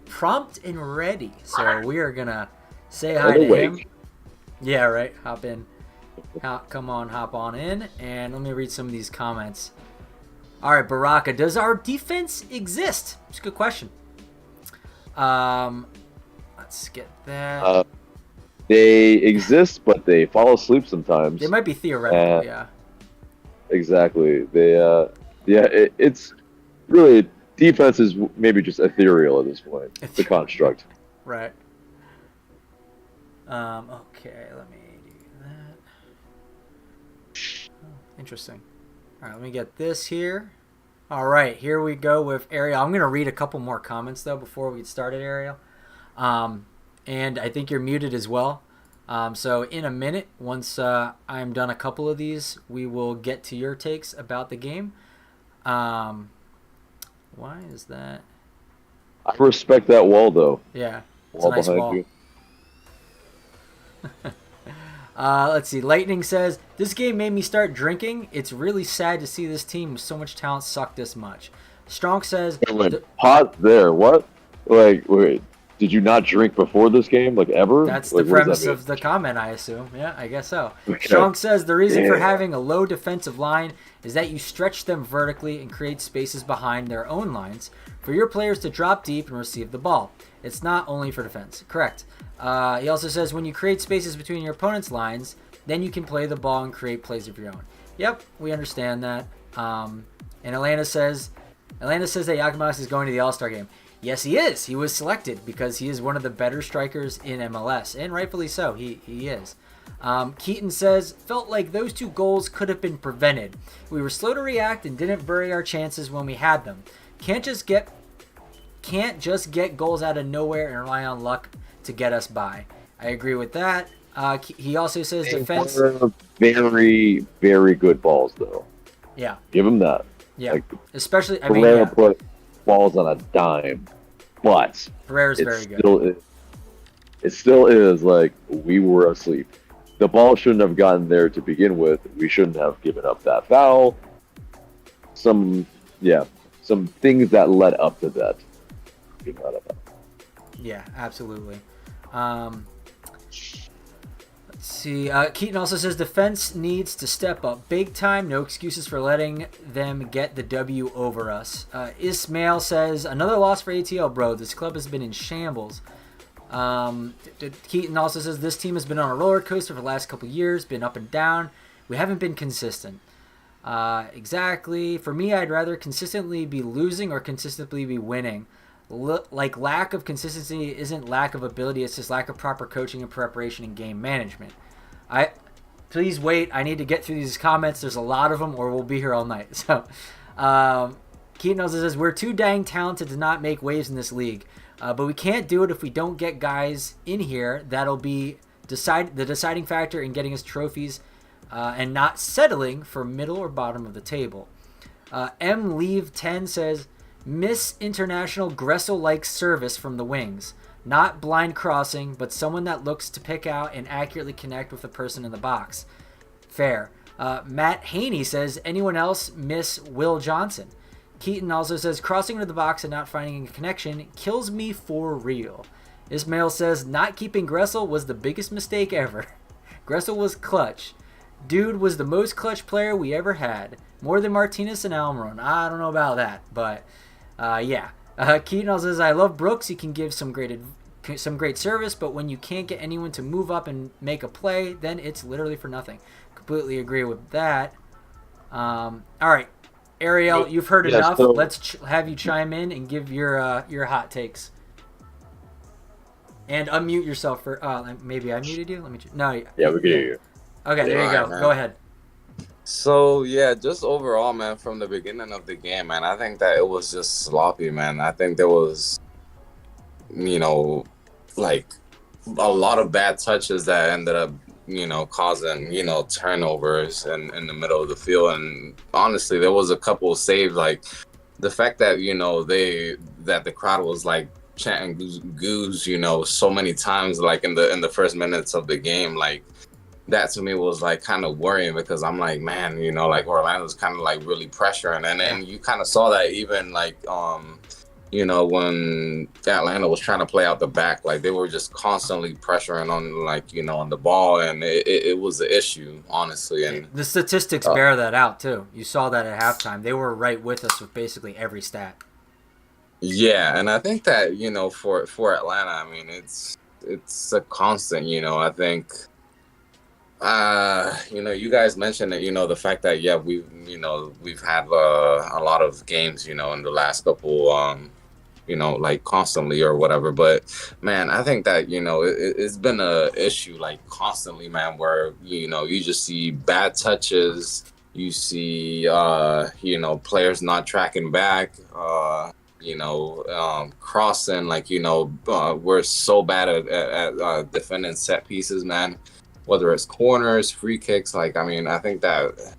prompt and ready. So we are going to say hi to him. Yeah, right. Hop in. Hop on in. And let me read some of these comments. All right, Baraka. Does our defense exist? It's a good question. Let's get that. They exist, but they fall asleep sometimes. They might be theoretical, yeah. Exactly. It's really, defense is maybe just ethereal at this point. It's a construct. Right. Okay, let me do that. Oh, interesting. All right, let me get this here. All right, here we go with Ariel. I'm going to read a couple more comments, though, before we get started, Ariel. And I think you're muted as well. So in a minute, once I'm done a couple of these, we will get to your takes about the game. Why is that? I respect that wall, though. Yeah, it's Wall a nice behind wall. you. Let's see. Lightning says, this game made me start drinking. It's really sad to see this team with so much talent suck this much. Strong says... Pot there. What? Wait. Did you not drink before this game? Ever? That's the premise of the comment, I assume. Yeah, I guess so. Okay. Strong says, the reason for having a low defensive line is that you stretch them vertically and create spaces behind their own lines for your players to drop deep and receive the ball. It's not only for defense. Correct. He also says, when you create spaces between your opponent's lines, then you can play the ball and create plays of your own. Yep, we understand that. And Atlanta says that Yakimas is going to the All-Star game. Yes, he is. He was selected because he is one of the better strikers in MLS, and rightfully so. He is. Keaton says, felt like those 2 goals could have been prevented. We were slow to react and didn't bury our chances when we had them. Can't just get goals out of nowhere and rely on luck to get us by. I agree with that. He also says defense. Very, very good balls, though. Yeah. Give him that. Yeah. Especially, Pereira put balls on a dime, but Pereira's very good. It still is we were asleep. The ball shouldn't have gotten there to begin with. We shouldn't have given up that foul. Some things that led up to that. Yeah, absolutely. Let's see. Keaton also says defense needs to step up big time. No excuses for letting them get the W over us. Ismail says another loss for ATL, bro. This club has been in shambles. Keaton also says this team has been on a roller coaster for the last couple years, been up and down. We haven't been consistent. Exactly. For me, I'd rather consistently be losing or consistently be winning. Like, lack of consistency isn't lack of ability, it's just lack of proper coaching and preparation and game management. Please wait, I need to get through these comments. There's a lot of them, or we'll be here all night. So, Keaton also says, we're too dang talented to not make waves in this league. But we can't do it if we don't get guys in here that'll be the deciding factor in getting us trophies and not settling for middle or bottom of the table. Leave10 says, miss international Gressel-like service from the wings. Not blind crossing, but someone that looks to pick out and accurately connect with the person in the box. Fair. Matt Haney says, anyone else miss Will Johnson? Keaton also says, crossing into the box and not finding a connection kills me for real. Ismail says, not keeping Gressel was the biggest mistake ever. Gressel was clutch. Dude was the most clutch player we ever had. More than Martinez and Almiron. I don't know about that, but yeah. Keaton also says, I love Brooks. He can give some great service, but when you can't get anyone to move up and make a play, then it's literally for nothing. Completely agree with that. All right. Ariel, you've heard enough. So, let's have you chime in and give your hot takes. And unmute yourself for. Maybe I muted you. Let me. No. yeah, we can hear you. Okay, there you go. Man. Go ahead. So yeah, just overall, man, from the beginning of the game, man, I think that it was just sloppy, man. I think there was, like a lot of bad touches that ended up, causing, turnovers in the middle of the field. And honestly, there was a couple of saves, like the fact that, that the crowd was like chanting goose, so many times, like in the first minutes of the game, like that to me was like kind of worrying, because I'm like, man, like Orlando's kind of like really pressuring. And then you kind of saw that even like, when Atlanta was trying to play out the back, like they were just constantly pressuring on, like, on the ball, and it was an issue, honestly. And the statistics bear that out too. You saw that at halftime. They were right with us with basically every stat. Yeah, and I think that, for Atlanta, I mean, it's a constant, I think, you guys mentioned that, the fact that, yeah, we've had a lot of games, in the last couple, like constantly or whatever. But man, I think that, it's been a issue like constantly, man, where, you just see bad touches, you see, players not tracking back, crossing, like, we're so bad at defending set pieces, man, whether it's corners, free kicks. Like, I mean, I think that,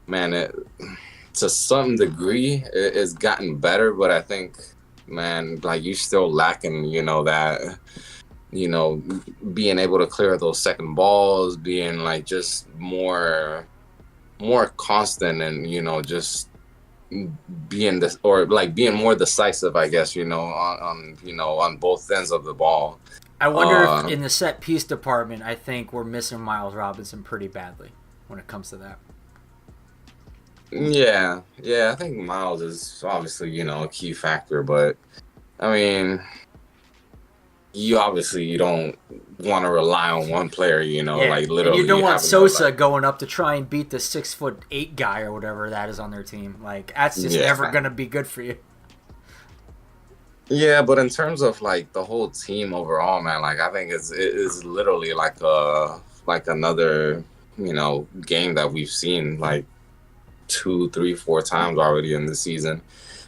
man, to some degree it's gotten better, but I think, man, like, you still lacking, that, being able to clear those second balls, being like just more constant, and, just being this, or like being more decisive, I guess, on both ends of the ball. I wonder if in the set piece department, I think we're missing Miles Robinson pretty badly when it comes to that. Yeah, I think Miles is obviously, a key factor, but I mean, you don't want to rely on one player, like literally. And you don't want Sosa going up to try and beat the 6'8" guy or whatever that is on their team. Like, that's just never going to be good for you. Yeah, but in terms of like the whole team overall, man, like I think it is literally like another, game that we've seen like 2, 3, 4 times already in the season,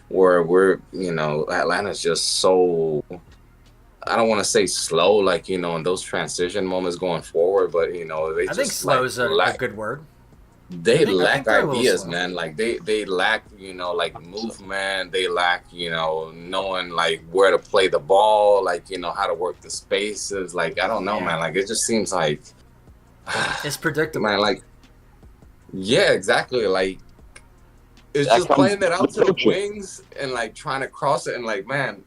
where we're, Atlanta's just so, I don't want to say slow, like, in those transition moments going forward, but, they I just think slow is a good word. They lack ideas, man. Like they lack, like movement. They lack, knowing like where to play the ball, like, how to work the spaces. Like, I don't know, man. Like, it just seems like it's predictable, man. Like, yeah, exactly. Like, it's just playing it out to the wings and like trying to cross it, and like, man,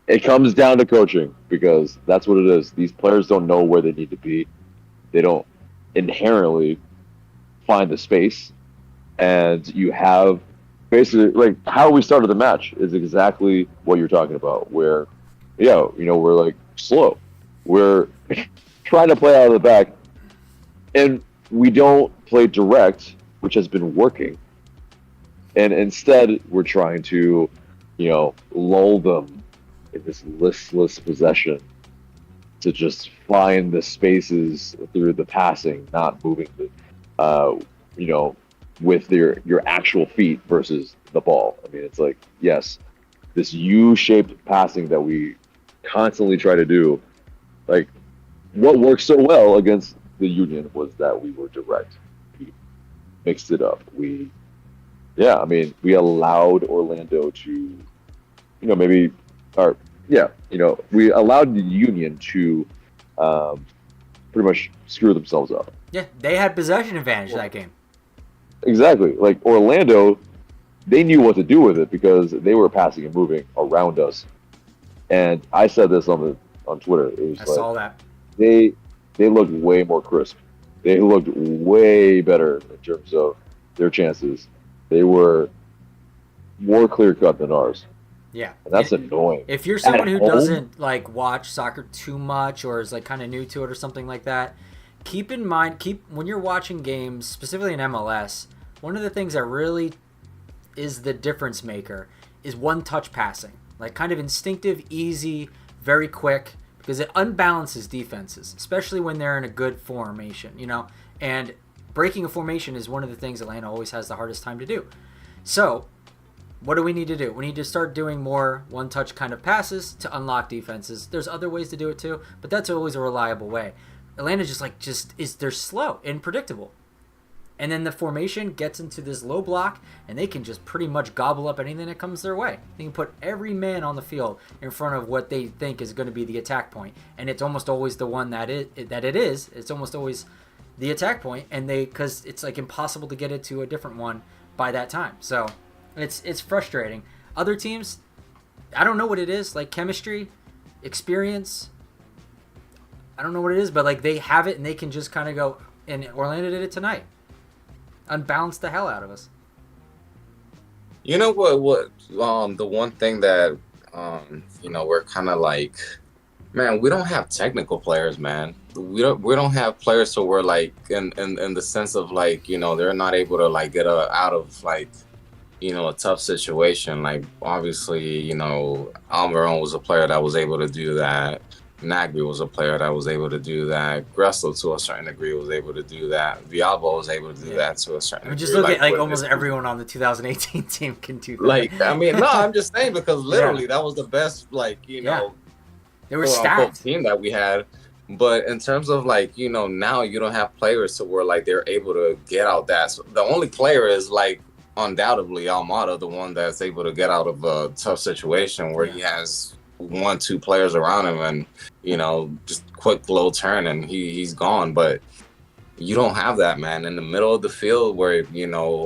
it comes down to coaching because that's what it is. These players don't know where they need to be. They don't inherently find the space, and you have basically like how we started the match is exactly what you're talking about. Where, yeah, we're like slow. We're trying to play out of the back, and we don't play direct, which has been working. And instead, we're trying to, lull them in this listless possession to just find the spaces through the passing, not moving with your actual feet versus the ball. I mean, it's like, yes, this U-shaped passing that we constantly try to do. Like, what worked so well against the Union was that we were direct. We mixed it up. We allowed Orlando to, we allowed the Union to pretty much screw themselves up. Yeah, they had possession advantage that game. Exactly. Like Orlando, they knew what to do with it because they were passing and moving around us. And I said this on Twitter. It was saw that. They looked way more crisp. They looked way better in terms of their chances. They were more clear cut than ours. Yeah, and that's annoying. If you're someone who doesn't like watch soccer too much or is like kind of new to it or something like that, keep in mind when you're watching games, specifically in MLS, one of the things that really is the difference maker is one-touch passing, like kind of instinctive, easy, very quick, because it unbalances defenses, especially when they're in a good formation, and breaking a formation is one of the things Atlanta always has the hardest time to do. So what do we need to do? We need to start doing more one-touch kind of passes to unlock defenses. There's other ways to do it too, but that's always a reliable way. Atlanta they're slow and predictable. And then the formation gets into this low block, and they can just pretty much gobble up anything that comes their way. They can put every man on the field in front of what they think is going to be the attack point, and it's almost always the one that it is. It's almost always the attack point, and because it's like impossible to get it to a different one by that time. So it's frustrating. Other teams, I don't know what it is, like chemistry, experience. I don't know what it is, but like they have it and they can just kind of go. And Orlando did it tonight. Unbalanced the hell out of us. You know what the one thing that we're kind of like, man, we don't have technical players, man. We don't have players, so we're like in the sense of like, they're not able to like get out of like, a tough situation. Like obviously, Almiron was a player that was able to do that. Nagby was a player that was able to do that. Gressel, to a certain degree, was able to do that. Villalba was able to do that to a certain degree. Just look at almost everyone on the 2018 team can do that. Like, I mean, no, I'm just saying because literally that was the best, like, they were stacked team that we had. But in terms of like, now you don't have players to where like they're able to get out that. So the only player is like undoubtedly Almada, the one that's able to get out of a tough situation where he has 1-2 players around him and just quick low turn and he's gone. But you don't have that, man, in the middle of the field where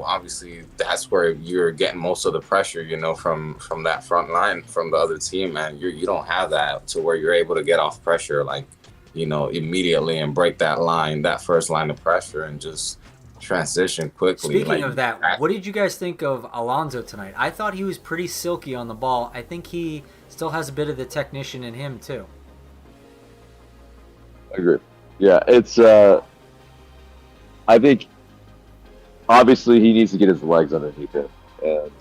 obviously that's where you're getting most of the pressure from that front line from the other team, man. You don't have that to where you're able to get off pressure like immediately and break that first line of pressure and just transition quickly. Speaking of that, what did you guys think of Alonso tonight? I thought he was pretty silky on the ball. I think he still has a bit of the technician in him too. I agree. Yeah, it's I think obviously he needs to get his legs underneath him, and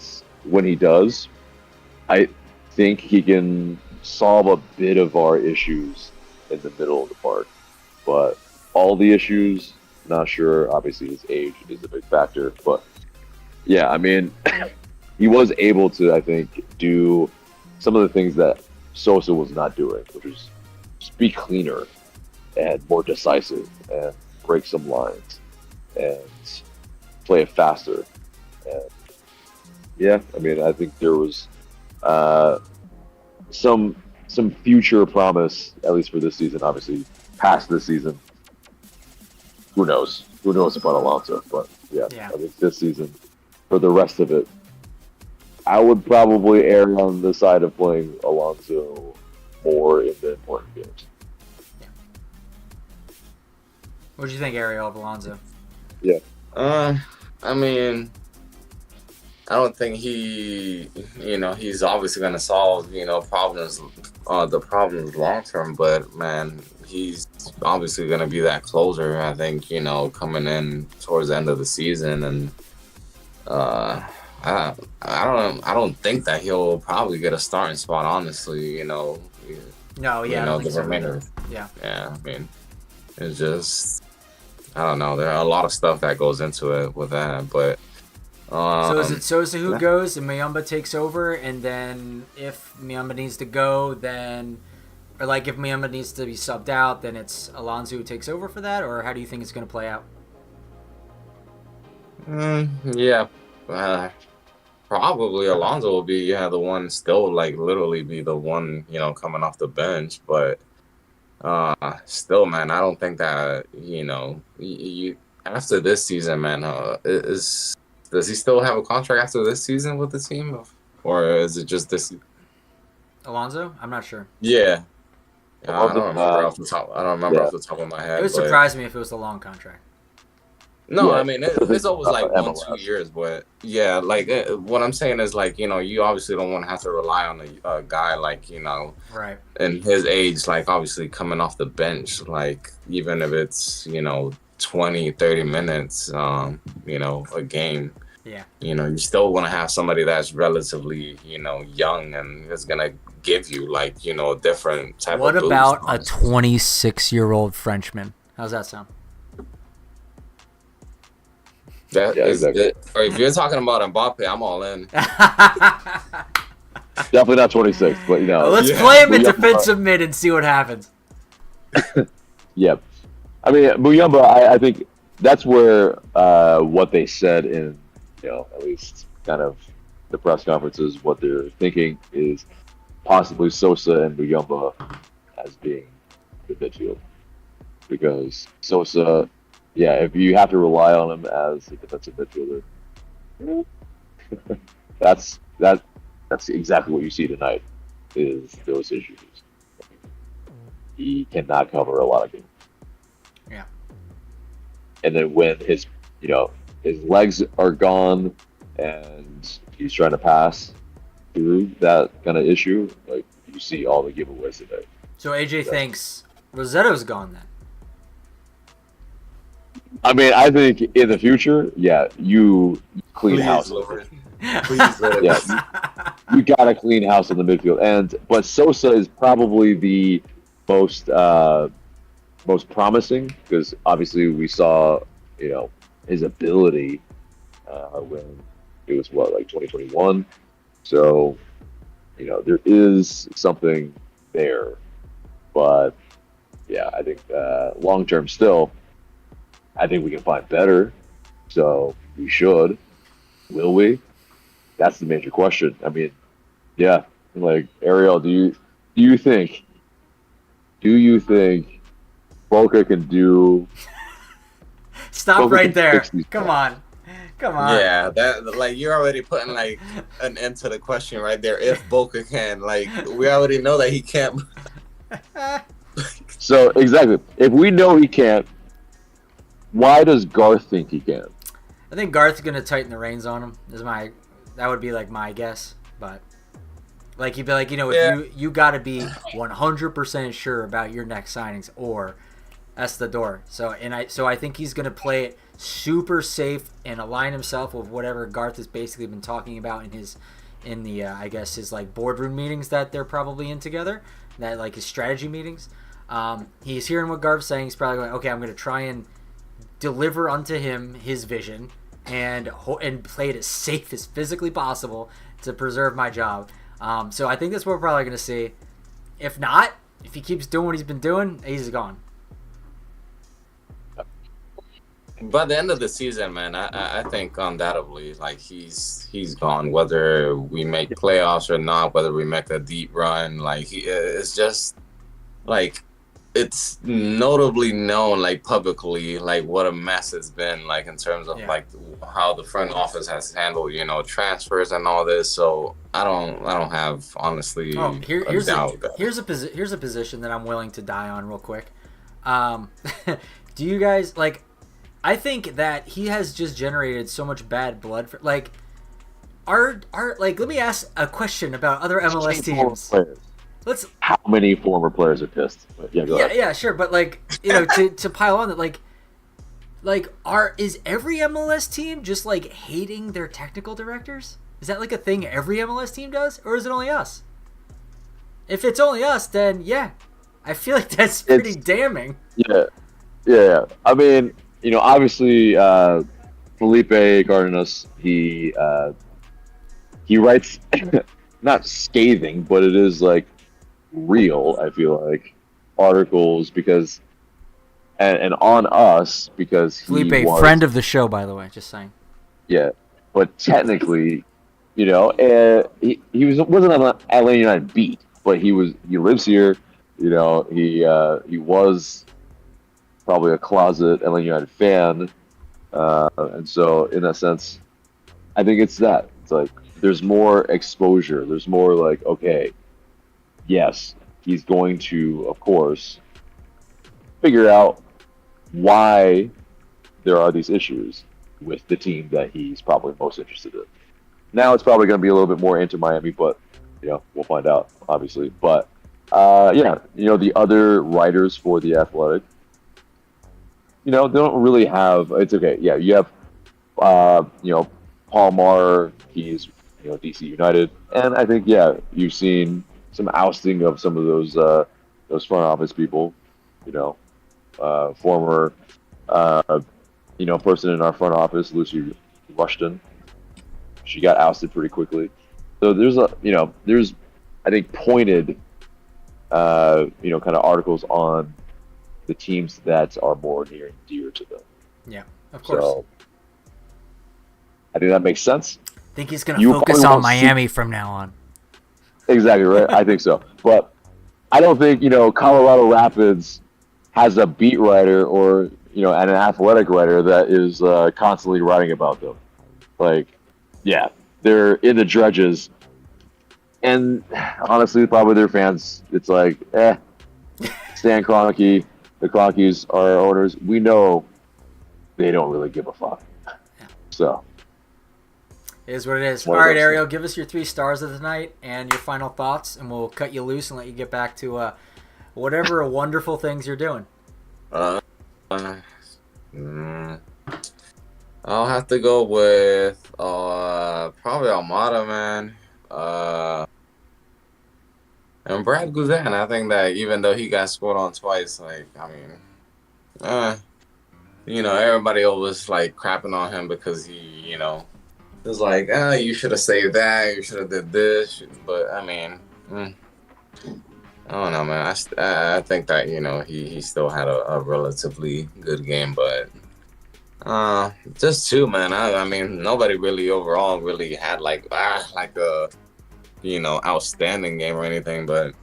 when he does, I think he can solve a bit of our issues in the middle of the park. But all the issues, not sure. Obviously his age is a big factor, but yeah, I mean he was able to, I think, do some of the things that Sosa was not doing, which was just be cleaner and more decisive and break some lines and play it faster. And yeah, I mean, I think there was some future promise, at least for this season. Obviously, past this season, who knows? Who knows about Alonso? But yeah, I think this season, for the rest of it, I would probably err on the side of playing Alonso more in the important games. What do you think, Ariel, of Alonso? I mean, I don't think he's obviously going to solve, problems, the problems long term, but man, he's obviously going to be that closer, I think, coming in towards the end of the season. And I don't think that he'll probably get a starting spot, honestly, No, yeah, I don't think the so. remainder. Yeah. Yeah, I mean, it's just, I don't know. There are a lot of stuff that goes into it with that, but. So is it Sosa who goes and Muyumba takes over, and then if Muyumba needs to go, then, or like if Muyumba needs to be subbed out, then it's Alonso who takes over for that, or how do you think it's going to play out? Yeah, probably Alonso will be the one still like literally be the one coming off the bench, but still, man, I don't think that you after this season, man, does he still have a contract after this season with the team, or is it just this? Alonso? I'm not sure. Yeah, I don't Alonso, remember off the top. I don't remember off the top of my head. It would surprise me if it was a long contract. No, Yeah, I mean it's always like MLS. 1-2 years, but yeah, like what I'm saying is like you obviously don't want to have to rely on a guy like Right. in his age, like obviously coming off the bench, like even if it's 20-30 minutes, a game. Yeah. You still want to have somebody that's relatively young and is gonna give you like a different type. What of about boost. a 26-year-old Frenchman? How's that sound? That Yeah, is exactly. it. Or if you're talking about Mbappe, I'm all in. Definitely not 26, but Let's Yeah. play him in Muyumba- defensive mid and see what happens. Yeah, I mean Muyumba. I think that's where what they said in at least kind of the press conferences, what they're thinking is possibly Sosa and Muyumba as being the midfield, because Sosa, yeah, if you have to rely on him as a defensive midfielder, that's exactly what you see tonight. Is those issues? He cannot cover a lot of games. Yeah. And then when his legs are gone and he's trying to pass through that kind of issue, like you see all the giveaways today. So AJ thinks Rosetto's gone then. I mean, I think in the future, yeah, you clean house. Lord. Please let it Yes. You got to clean house in the midfield, but Sosa is probably the most promising, because obviously we saw his ability when it was 2021. So there is something there, but yeah, I think long term still, I think we can find better. So we should. Will we? That's the major question. I mean, yeah, like Ariel, do you think Boca can do? Stop Boca right can there. fix these Come problems. on. Come on. Yeah, that like you're already putting like an end to the question right there. If Boca can, like, we already know that he can't. So exactly, if we know he can't, why does Garth think he can? I think Garth's gonna tighten the reins on him. That would be like my guess, but like he'd be like, if you got to be 100% sure about your next signings, or that's the door. So I think he's gonna play it super safe and align himself with whatever Garth has basically been talking about in the I guess his like boardroom meetings that they're probably in together, that like his strategy meetings. He's hearing what Garth's saying. He's probably going, okay, I'm gonna try and deliver unto him his vision and play it as safe as physically possible to preserve my job. So I think that's what we're probably going to see. If not, if he keeps doing what he's been doing, he's gone. By the end of the season, man, I think undoubtedly, like he's gone. Whether we make playoffs or not, whether we make a deep run, like it's just like it's notably known, like publicly, like what a mess it's been, like in terms of Yeah. like how the front office has handled, transfers and all this. So I don't have honestly Oh, a doubt that. here's a position that I'm willing to die on real quick. Um, do you guys like? I think that he has just generated so much bad blood for like. Are like? Let me ask a question about other MLS teams. Players. Let's. How many former players are pissed? But yeah, go ahead. Yeah, sure, but like to pile on that, like is every MLS team just like hating their technical directors? Is that like a thing every MLS team does, or is it only us? If it's only us, then yeah, I feel like that's pretty damning. Yeah. I mean, obviously, Felipe Cardenas, he writes not scathing, but it is like real. I feel like articles because and on us because he Felipe, was, friend of the show, by the way, just saying. Yeah, but technically, he wasn't on the Atlanta United beat, but he lives here. He was probably a closet Atlanta United fan, and so in that sense, I think it's that. It's like there's more exposure. There's more like, okay, yes, he's going to, of course, figure out why there are these issues with the team that he's probably most interested in. Now it's probably going to be a little bit more Inter Miami, but we'll find out, obviously. But the other writers for the Athletic, they don't really have. It's okay. Yeah, you have Paul Maher. He's DC United, and I think you've seen some ousting of some of those front office people. Former person in our front office, Lucy Rushton. She got ousted pretty quickly. So there's I think pointed kind of articles on the teams that are more near and dear to them. Yeah, of course. So I think that makes sense. I think he's going to focus on Miami from now on. Exactly right. I think so, but I don't think Colorado Rapids has a beat writer or and an athletic writer that is constantly writing about them. Like, yeah, they're in the dredges, and honestly, probably their fans. It's like, Stan Kroenke, the Kroenkes are owners. We know they don't really give a fuck. Yeah. So. It is what it is. All right, Ariel, give us your 3 stars of the night and your final thoughts, and we'll cut you loose and let you get back to whatever wonderful things you're doing. I'll have to go with probably Almada, man. And Brad Guzan. I think that even though he got scored on twice, like, I mean, everybody always like crapping on him because he, was like, you should have saved that, you should have did this. But I mean, I don't know, man. I think that he still had a relatively good game, but just 2, man. I mean, nobody really overall really had like a outstanding game or anything, but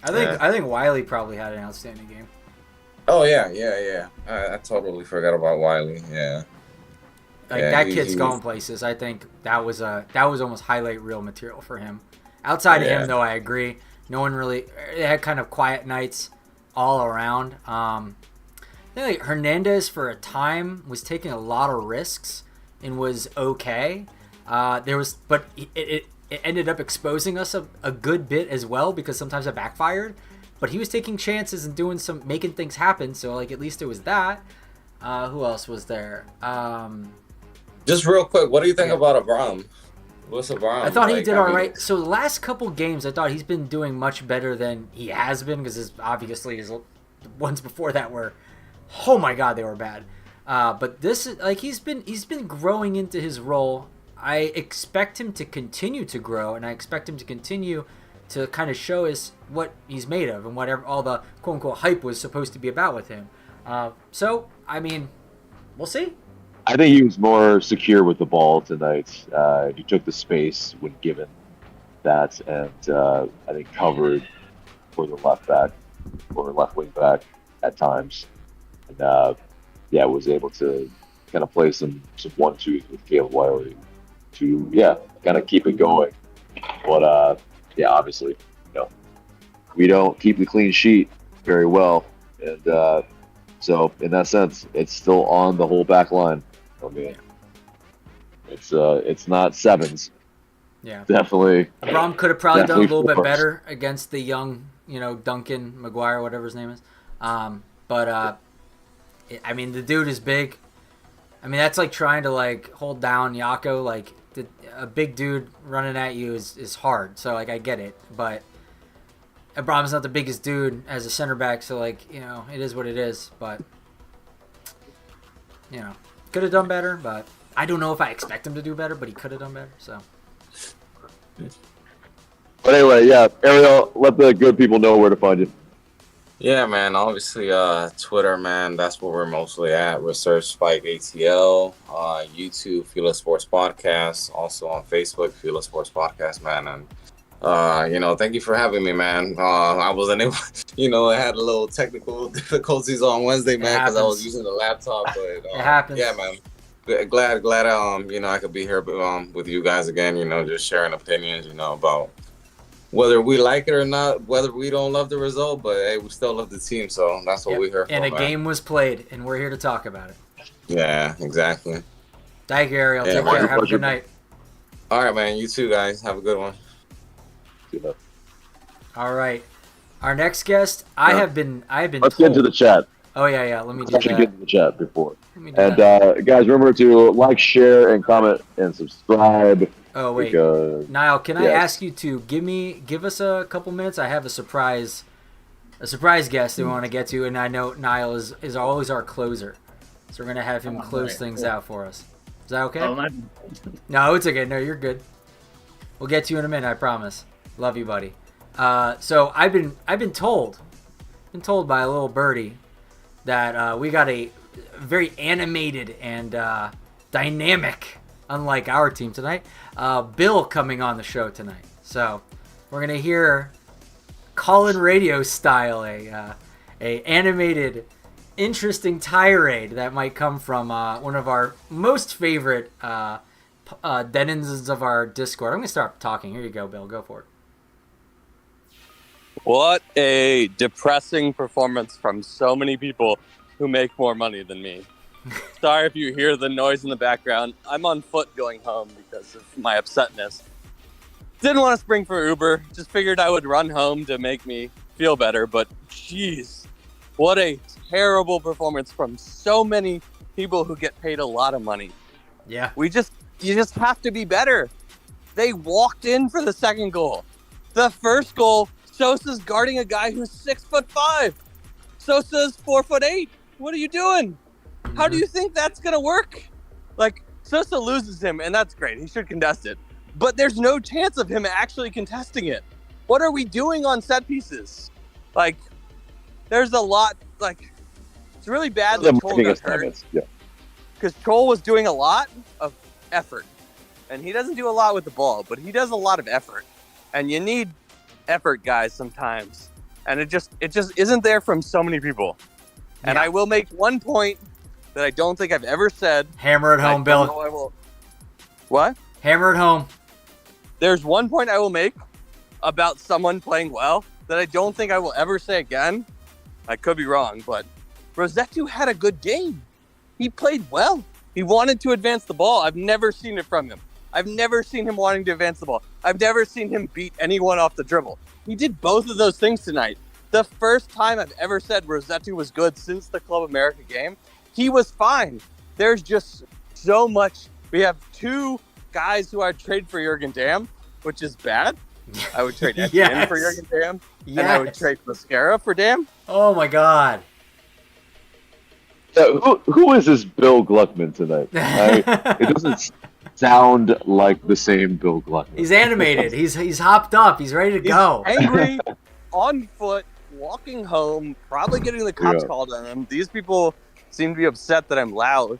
I think Wiley probably had an outstanding game. Oh yeah. I totally forgot about Wiley. Yeah. Like that kid's going places. I think that was almost highlight reel material for him. Outside of him, though, I agree. No one really. They had kind of quiet nights all around. I think like Hernandez for a time was taking a lot of risks and was okay. But it ended up exposing us a good bit as well because sometimes it backfired. But he was taking chances and making things happen. So like at least it was that. Who else was there? Just real quick, what do you think about Abram? What's Abram? I thought he did all right. So the last couple games, I thought he's been doing much better than he has been because obviously his ones before that were, oh my god, they were bad. But this is like he's been growing into his role. I expect him to continue to grow, and I expect him to continue to kind of show us what he's made of and whatever all the quote unquote hype was supposed to be about with him. So I mean, we'll see. I think he was more secure with the ball tonight. He took the space when given that, and I think covered for the left back or left wing back at times, and was able to kind of play some 1-2s with Caleb Wiley to kind of keep it going. But obviously, we don't keep the clean sheet very well, and so in that sense, it's still on the whole back line. I mean, it's not sevens. Yeah, definitely. Brom could have probably done a little bit fours. better against the young, Duncan McGuire, whatever his name is. But I mean, the dude is big. I mean, that's like trying to like hold down Yako. Like a big dude running at you is hard. So like I get it, but Brom's not the biggest dude as a center back. So like it is what it is. But could have done better. But I don't know if I expect him to do better. But he could have done better. So. But anyway, Ariel, let the good people know where to find you. Yeah, man. Obviously, Twitter, man. That's where we're mostly at. We're Search Spike ATL, YouTube, Feel It Sports Podcast, also on Facebook, Feel It Sports Podcast, man. And thank you for having me, man. I wasn't able, I had a little technical difficulties on Wednesday, man, because I was using the laptop. But it happens. Yeah, man. Glad I could be here with you guys again, just sharing opinions, about whether we like it or not, whether we don't love the result, but hey, we still love the team, so that's what we're here for. And a game was played, and we're here to talk about it. Yeah, exactly. Thank you, Ariel. Take care. Have a good night. All right, man. You too, guys. Have a good one. All right. Our next guest, I have been Let's get into the chat. Oh, yeah. Let me do Let's that. get into the chat before. And guys, remember to like, share, and comment, and subscribe. Oh, wait. Because, Niall, can I ask you to give us a couple minutes? I have a surprise guest that we want to get to, and I know Niall is always our closer. So we're going to have him close things out for us. Is that okay? No, it's okay. No, you're good. We'll get to you in a minute, I promise. Love you, buddy. So I've been told by a little birdie that we got a very animated and dynamic, unlike our team tonight, Bill coming on the show tonight. So we're gonna hear call-in radio style a animated, interesting tirade that might come from one of our most favorite denizens of our Discord. I'm gonna start talking. Here you go, Bill. Go for it. What a depressing performance from so many people who make more money than me. Sorry if you hear the noise in the background. I'm on foot going home because of my upsetness. Didn't want to spring for Uber. Just figured I would run home to make me feel better. But jeez, what a terrible performance from so many people who get paid a lot of money. Yeah. You just have to be better. They walked in for the second goal. The first goal, Sosa's guarding a guy who's 6'5". Sosa's 4'8". What are you doing? How do you think that's gonna work? Like, Sosa loses him, and that's great. He should contest it. But there's no chance of him actually contesting it. What are we doing on set pieces? Like, there's a lot. Like, it's really bad that Chol got hurt. Because Chol was doing a lot of effort. And he doesn't do a lot with the ball, but he does a lot of effort. And you need effort, guys, sometimes. And it just isn't there from so many people. And I will make one point that I don't think I've ever said. Hammer it home, Bill. What? Hammer it home. There's one point I will make about someone playing well that I don't think I will ever say again. I could be wrong, but Rossetto had a good game. He played well. He wanted to advance the ball. I've never seen it from him. I've never seen him wanting to advance the ball. I've never seen him beat anyone off the dribble. He did both of those things tonight. The first time I've ever said Rossetto was good since the Club America game, he was fine. There's just so much. We have two guys who I'd trade for Jurgen Damm, which is bad. I would trade Etienne for Jurgen Damm, and I would trade Mascara for Damm. Oh my God. Who is this Bill Gluckman tonight? It doesn't sound like the same Bill Gluckman. He's animated. He's hopped up. He's ready to go. Angry, on foot, walking home, probably getting the cops called on him. These people seem to be upset that I'm loud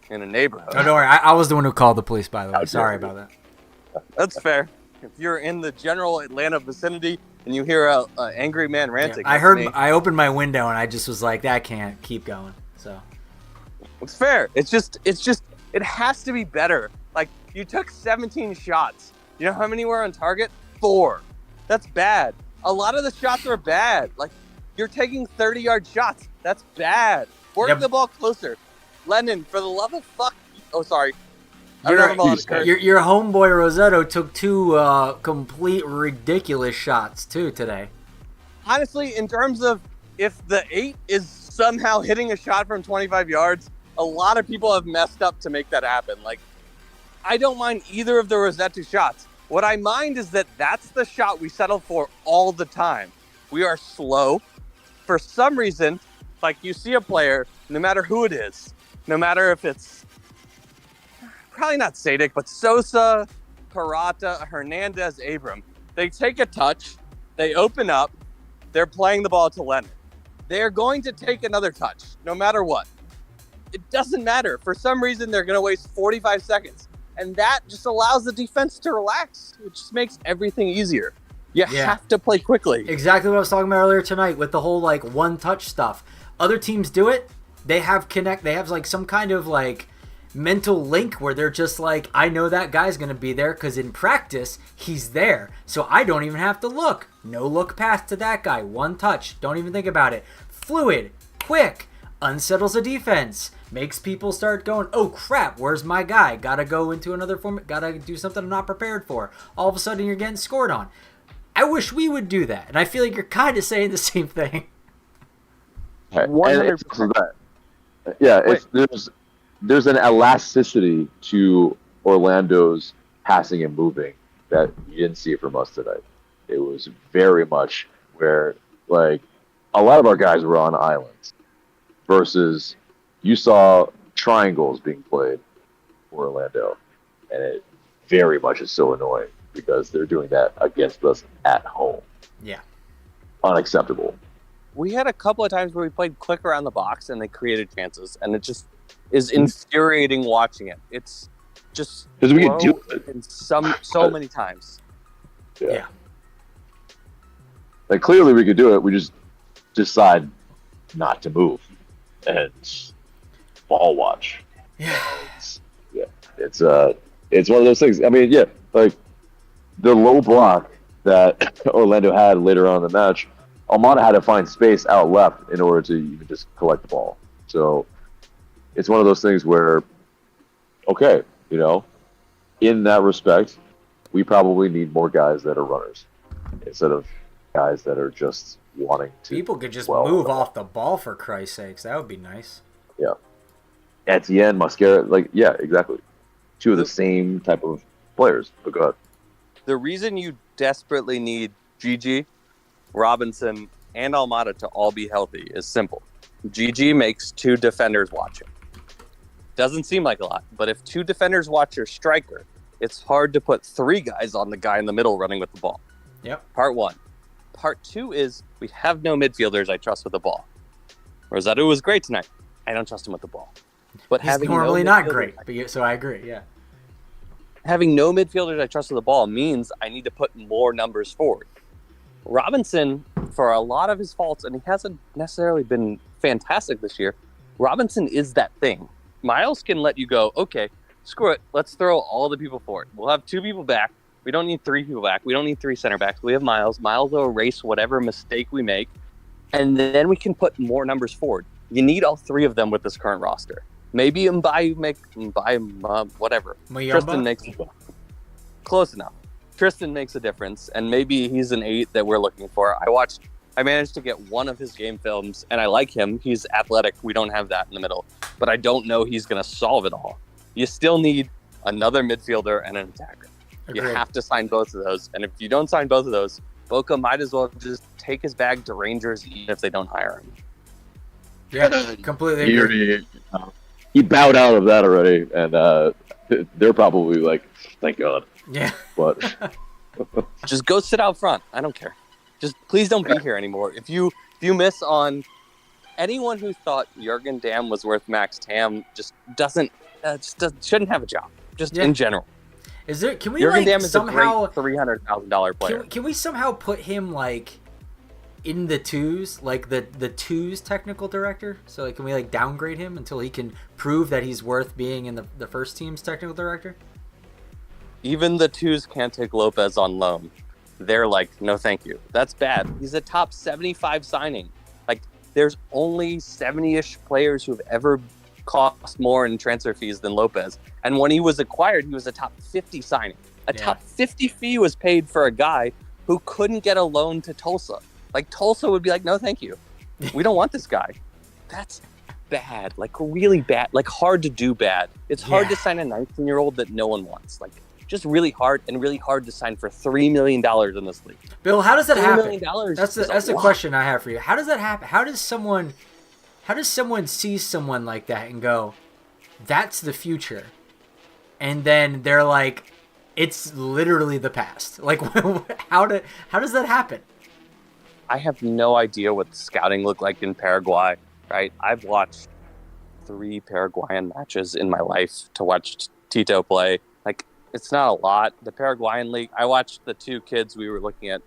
in a neighborhood. Oh, don't worry. I was the one who called the police, by the way. Sorry about that. That's fair. If you're in the general Atlanta vicinity, and you hear a angry man ranting. I That's heard. me. I opened my window and I just was like, "That can't keep going." So It's fair. It's just. It has to be better. Like, you took 17 shots. You know how many were on target? 4. That's bad. A lot of the shots were bad. Like, you're taking 30-yard shots. That's bad. Work the ball closer. Lennon, for the love of fuck. Oh, sorry. I don't know if I'm allowed to curse. Your homeboy Rosetto took 2 complete ridiculous shots too today. Honestly, in terms of if the 8 is somehow hitting a shot from 25 yards, a lot of people have messed up to make that happen. Like, I don't mind either of the Rosetto shots. What I mind is that that's the shot we settle for all the time. We are slow. For some reason, like, you see a player, no matter who it is, no matter if it's probably not Sadik, but Sosa, Parata, Hernandez, Abram, they take a touch, they open up, they're playing the ball to Lennon. They're going to take another touch, no matter what. It doesn't matter. For some reason, they're going to waste 45 seconds. And that just allows the defense to relax, which just makes everything easier. You have to play quickly. Exactly what I was talking about earlier tonight with the whole, like, one-touch stuff. Other teams do it. They have like some kind of, like, mental link where they're just like, I know that guy's going to be there because in practice, he's there. So I don't even have to look. No look pass to that guy. One touch. Don't even think about it. Fluid. Quick. Unsettles a defense. Makes people start going, oh crap, where's my guy? Gotta go into another format. Gotta do something I'm not prepared for. All of a sudden you're getting scored on. I wish we would do that. And I feel like you're kind of saying the same thing. 100%. There's an elasticity to Orlando's passing and moving that you didn't see from us tonight. It was very much where, like, a lot of our guys were on islands versus you saw triangles being played for Orlando, and it very much is so annoying because they're doing that against us at home. Yeah. Unacceptable. We had a couple of times where we played click around the box and they created chances, and it just is infuriating watching it. It's just because we can do it in so many times. Yeah. Like, clearly we could do it. We just decide not to move and ball watch. Yeah. It's one of those things. I mean, yeah, like the low block that Orlando had later on in the match, Almada had to find space out left in order to even just collect the ball. So it's one of those things where, okay, you know, in that respect, we probably need more guys that are runners instead of guys that are just wanting to. People could just move off the ball, for Christ's sakes. That would be nice. Yeah. Etienne, Mascara, like, yeah, exactly. Two of the same type of players. But go ahead. The reason you desperately need Gigi, Robinson, and Almada to all be healthy is simple. Gigi makes 2 defenders watch him. Doesn't seem like a lot, but if 2 defenders watch your striker, it's hard to put 3 guys on the guy in the middle running with the ball. Yep. Part 1. Part 2 is we have no midfielders I trust with the ball. Rossetto was great tonight. I don't trust him with the ball. But He's normally not great, so I agree, yeah. Having no midfielders I trust with the ball means I need to put more numbers forward. Robinson, for a lot of his faults, and he hasn't necessarily been fantastic this year, Robinson is that thing. Miles can let you go, okay, screw it, let's throw all the people forward. We'll have 2 people back. We don't need 3 people back. We don't need 3 center backs. We have Miles. Miles will erase whatever mistake we make, and then we can put more numbers forward. You need all 3 of them with this current roster. Maybe whatever. Tristan makes close enough. Tristan makes a difference, and maybe he's an 8 that we're looking for. I managed to get one of his game films, and I like him. He's athletic. We don't have that in the middle, but I don't know he's going to solve it all. You still need another midfielder and an attacker. Agreed. You have to sign both of those, and if you don't sign both of those, Boca might as well just take his bag to Rangers even if they don't hire him. Yeah, completely agree. He bowed out of that already, and they're probably like, thank God. Yeah. But just go sit out front. I don't care. Just please don't be here anymore. If you miss on anyone who thought Jurgen Damm was worth Max Tam, shouldn't have a job. Just in general. Is there? Can we Jurgen like Damm is somehow a great $300,000 player. Can we somehow put him like in the twos, like the twos technical director? So like, can we like downgrade him until he can prove that he's worth being in the first team's technical director? Even the twos can't take Lopez on loan. They're like, no, thank you. That's bad. He's a top 75 signing. Like, there's only 70-ish players who've ever cost more in transfer fees than Lopez. And when he was acquired, he was a top 50 signing. Top 50 fee was paid for a guy who couldn't get a loan to Tulsa. Like, Tulsa would be like, no, thank you. We don't want this guy. That's bad. Like, really bad. Like, hard to do bad. It's hard to sign a 19-year-old that no one wants. Like, just really hard to sign for $3 million in this league. Bill, how does that happen? $3 million. That's the question I have for you. How does that happen? How does someone see someone like that and go, that's the future? And then they're like, it's literally the past. Like, how does that happen? I have no idea what the scouting looked like in Paraguay, right? I've watched 3 Paraguayan matches in my life to watch Tito play. Like, it's not a lot. The Paraguayan league, I watched the 2 kids we were looking at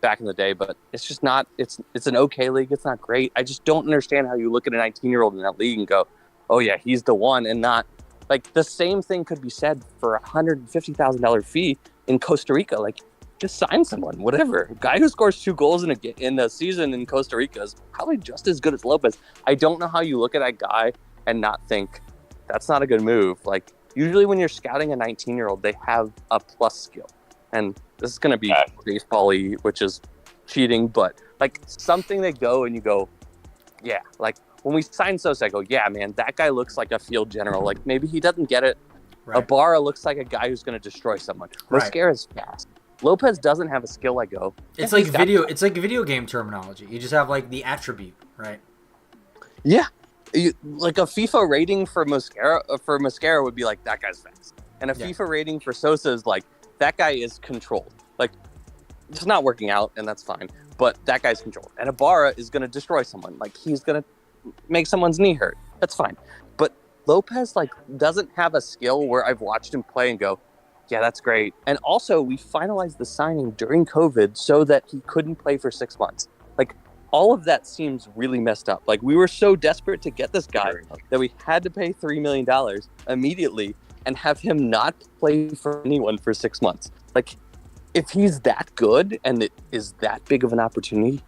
back in the day, but it's just not, it's an okay league. It's not great. I just don't understand how you look at a 19-year-old in that league and go, oh yeah, he's the one, and not, like, the same thing could be said for a $150,000 fee in Costa Rica. Like, just sign someone, whatever. A guy who scores 2 goals in a season in Costa Rica is probably just as good as Lopez. I don't know how you look at that guy and not think that's not a good move. Like, usually when you're scouting a 19-year-old, they have a plus skill. And this is going to be baseball-y, which is cheating, but like something they go and you go, yeah. Like when we signed Sosa, I go, yeah, man, that guy looks like a field general. Like maybe he doesn't get it. Right. Ibarra looks like a guy who's going to destroy someone. Mosquera's fast. Lopez doesn't have a skill. I go. It's like video. It's like video game terminology. You just have like the attribute, right? Yeah, like a FIFA rating for Mosquera would be like that guy's fast, and a FIFA rating for Sosa is like that guy is controlled. Like it's not working out, and that's fine. But that guy's controlled, and Ibarra is going to destroy someone. Like he's going to make someone's knee hurt. That's fine. But Lopez like doesn't have a skill where I've watched him play and go, yeah, that's great. And also, we finalized the signing during COVID so that he couldn't play for 6 months. Like, all of that seems really messed up. Like, we were so desperate to get this guy that we had to pay $3 million immediately and have him not play for anyone for 6 months. Like, if he's that good and it is that big of an opportunity,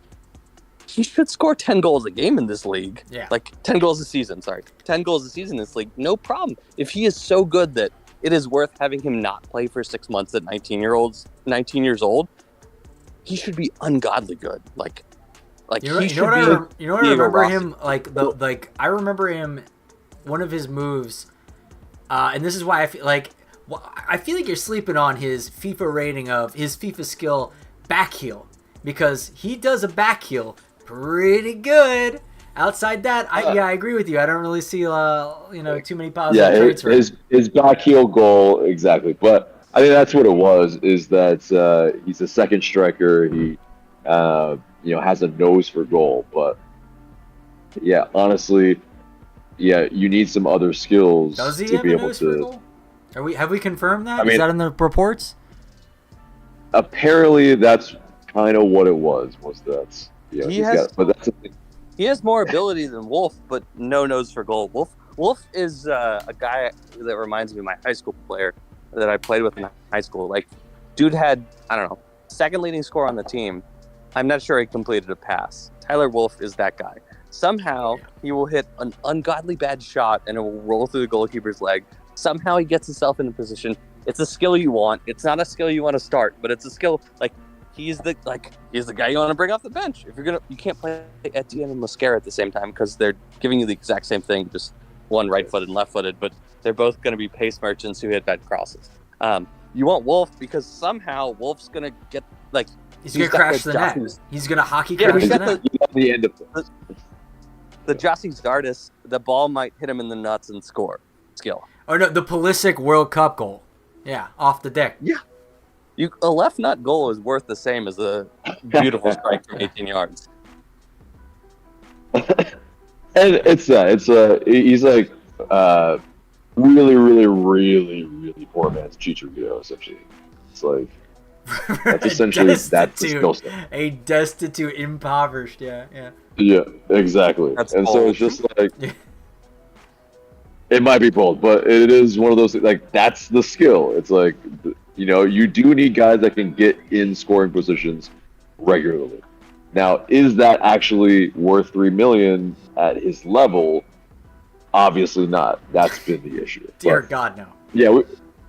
he should score 10 goals a game in this league. Yeah. Like, 10 goals a season, 10 goals a season in this league, no problem. If he is so good that it is worth having him not play for 6 months at 19 years old. He should be ungodly good. Like you know what I remember him I remember him. One of his moves, and this is why I feel like you're sleeping on his FIFA rating of his FIFA skill back heel, because he does a back heel pretty good. Outside that, I agree with you. I don't really see too many positive traits for him. His back heel goal, exactly. But I think that's what it was. Is that he's a second striker. He has a nose for goal. But yeah, honestly, you need some other skills. Does he to have be a able nose to. For goal? Have we confirmed that? Is that in the reports? Apparently, that's kind of what it was. He has more ability than Wolf, but no nose for goal. Wolf is a guy that reminds me of my high school player that I played with in high school. Like, dude had, I don't know, second leading scorer on the team. I'm not sure he completed a pass. Tyler Wolf is that guy. Somehow, he will hit an ungodly bad shot and it will roll through the goalkeeper's leg. Somehow he gets himself in a position. It's a skill you want. It's not a skill you want to start, but it's a skill, like, he's the guy you want to bring off the bench. You can't play Etienne and Mosquera at the same time because they're giving you the exact same thing, just one right-footed and left-footed, but they're both going to be pace merchants who hit bad crosses. You want Wolf because somehow Wolf's going to get he's going to crash the net. He's going to hockey crash the net. The end of the Jossie Zardes, the ball might hit him in the nuts and score skill. Oh no, the Pulisic World Cup goal. Yeah, off the deck. Yeah. A left nut goal is worth the same as a beautiful strike from 18 yards. And he's like really, really, really, really poor man's Chicharito, essentially. It's like that's essentially that's the skill set. A destitute, impoverished. Yeah, yeah. Yeah, exactly. That's and so bold. it's just like it might be bold, but it is one of those like that's the skill. It's like you do need guys that can get in scoring positions regularly. Now, is that actually worth $3 million at his level? Obviously not. That's been the issue. Dear But, God, no. yeah,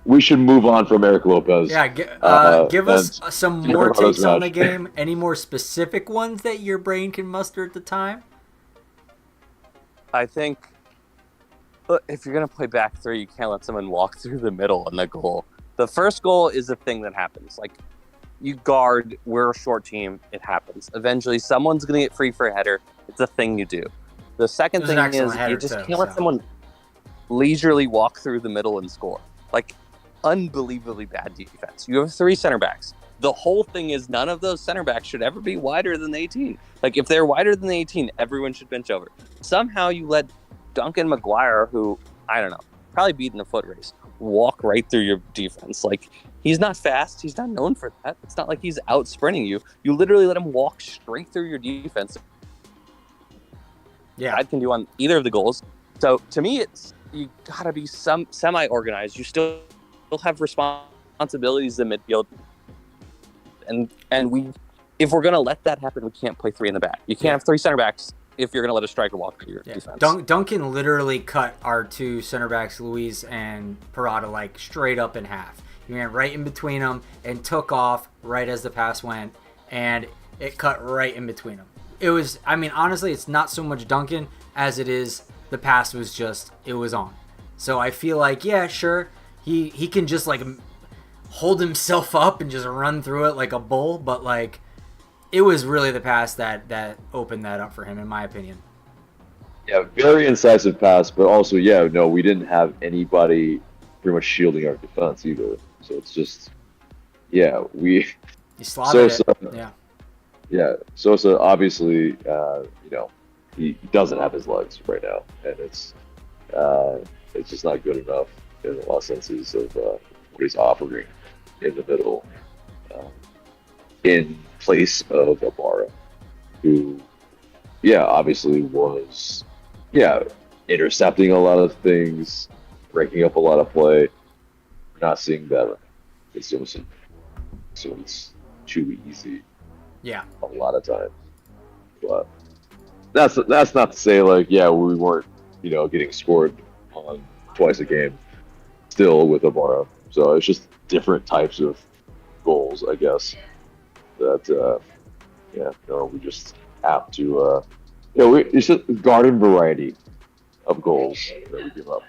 we should move on from Eric Lopez. Yeah, give us some more takes on the game. Any more specific ones that your brain can muster at the time? I think if you're going to play back three, you can't let someone walk through the middle on the goal. The first goal is a thing that happens. Like, you guard, we're a short team, it happens. Eventually, someone's going to get free for a header. It's a thing you do. The second thing is you just can't let someone leisurely walk through the middle and score. Like, unbelievably bad defense. You have 3 center backs. The whole thing is none of those center backs should ever be wider than the 18. Like, if they're wider than the 18, everyone should bench over. Somehow you let Duncan McGuire, who, I don't know, probably beat in a foot race, walk right through your defense. Like, he's not fast. He's not known for that. It's not like he's out sprinting you. You literally let him walk straight through your defense. Yeah, I can do on either of the goals. So to me, it's you gotta be some semi-organized. You still have responsibilities in midfield, and we, if we're gonna let that happen, we can't play 3 in the back. You can't have 3 center backs if you're gonna let a striker walk through your defense. Duncan literally cut our 2 center backs, Luis and Parada, like straight up in half. He ran right in between them and took off right as the pass went, and it cut right in between them. It was, I mean, honestly, it's not so much Duncan as it is the pass was just, it was on. So I feel like, yeah, sure, he can just like hold himself up and just run through it like a bull, but like it was really the pass that opened that up for him, in my opinion. Yeah, very incisive pass, but also, yeah, no, we didn't have anybody pretty much shielding our defense either. So it's just, yeah, He slaughtered it. Yeah. Yeah, Sosa obviously, he doesn't have his legs right now, and it's just not good enough in a lot of senses of what he's offering in the middle, in place of Ibarra, who, yeah, obviously was, intercepting a lot of things, breaking up a lot of play. We're not seeing that with Sosa, so it's too easy. Yeah, a lot of times, but that's not to say like we weren't getting scored on twice a game still with Ibarra. So it's just different types of goals, I guess. That we just have to it's just garden variety of goals that we give up.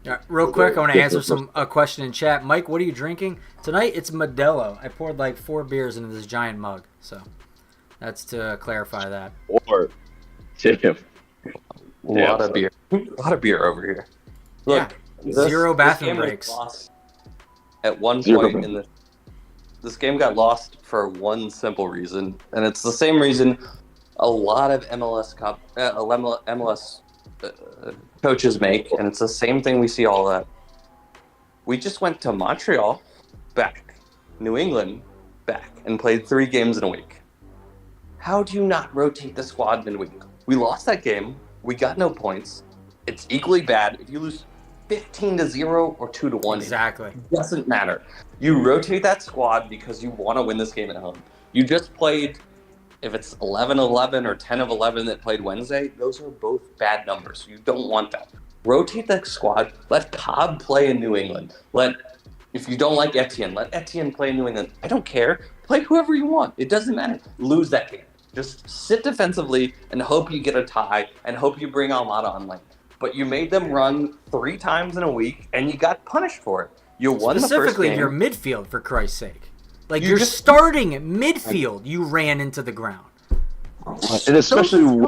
All right, real quick, I want to answer a question in chat. Mike, what are you drinking? Tonight it's Modelo. I poured like 4 beers into this giant mug, so that's to clarify that. Or damn. A lot of beer over here. Look, yeah. 0 bathroom breaks. At one point in this game got lost for one simple reason, and it's the same reason a lot of MLS coaches make, and it's the same thing we see all that. We just went to Montreal, back, New England, back, and played 3 games in a week. How do you not rotate the squad midweek? We lost that game. We got no points. It's equally bad if you lose 15-0 or 2-1. Exactly. It doesn't matter. You rotate that squad because you want to win this game at home. You just played, if it's 11-11 or 10-11 that played Wednesday, those are both bad numbers. You don't want that. Rotate that squad. Let Cobb play in New England. If you don't like Etienne, let Etienne play in New England. I don't care. Play whoever you want. It doesn't matter. Lose that game. Just sit defensively and hope you get a tie and hope you bring Almada on lane. But you made them run 3 times in a week and you got punished for it. You won the first game. Specifically your midfield, for Christ's sake. Like, you're starting at midfield, you ran into the ground. And especially when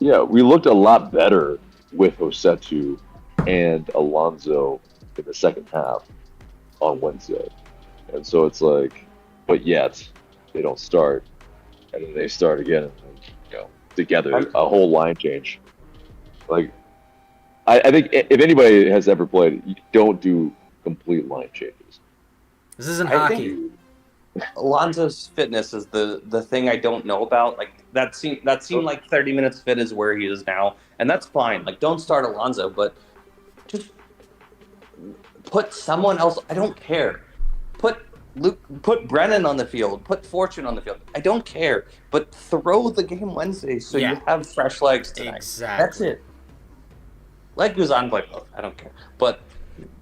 we looked a lot better with Osetu and Alonso in the second half on Wednesday. And so it's like, but yet they don't start. And then they start again, and together, a whole line change. Like, I think if anybody has ever played, you don't do complete line changes. This isn't I hockey. think Alonso's fitness is the thing I don't know about. Like that seemed like 30 minutes fit is where he is now, and that's fine. Like don't start Alonso, but just put someone else. I don't care. Put Brennan on the field. Put Fortune on the field. I don't care. But throw the game Wednesday so you have fresh legs tonight. Exactly. That's it. Let Guzan play both. I don't care. But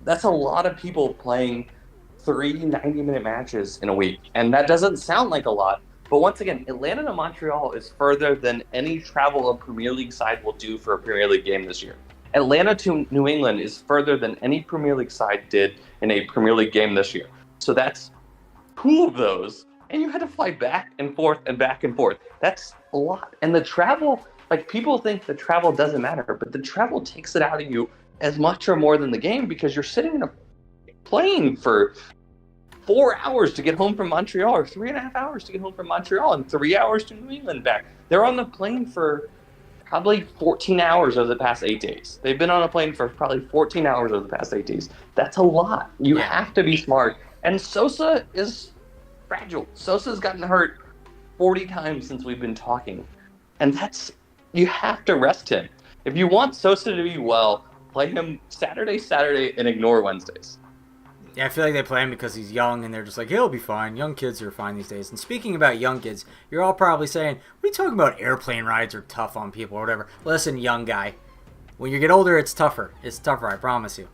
that's a lot of people playing 3 90-minute matches in a week. And that doesn't sound like a lot. But once again, Atlanta to Montreal is further than any travel a Premier League side will do for a Premier League game this year. Atlanta to New England is further than any Premier League side did in a Premier League game this year. So that's 2 of those, and you had to fly back and forth and back and forth. That's a lot. And the travel, like people think the travel doesn't matter, but the travel takes it out of you as much or more than the game because you're sitting in a plane for 4 hours to get home from Montreal, or 3.5 hours to get home from Montreal, and 3 hours to New England back. They're on the plane for probably 14 hours over the past 8 days. They've been on a plane for probably 14 hours over the past 8 days. That's a lot. You have to be smart. And Sosa is fragile. Sosa's gotten hurt 40 times since we've been talking. And you have to rest him. If you want Sosa to be well, play him Saturday, and ignore Wednesdays. Yeah, I feel like they play him because he's young, and they're just like, he'll be fine. Young kids are fine these days. And speaking about young kids, you're all probably saying, what are you talking about? Airplane rides are tough on people or whatever. Listen, young guy, when you get older, it's tougher. It's tougher, I promise you.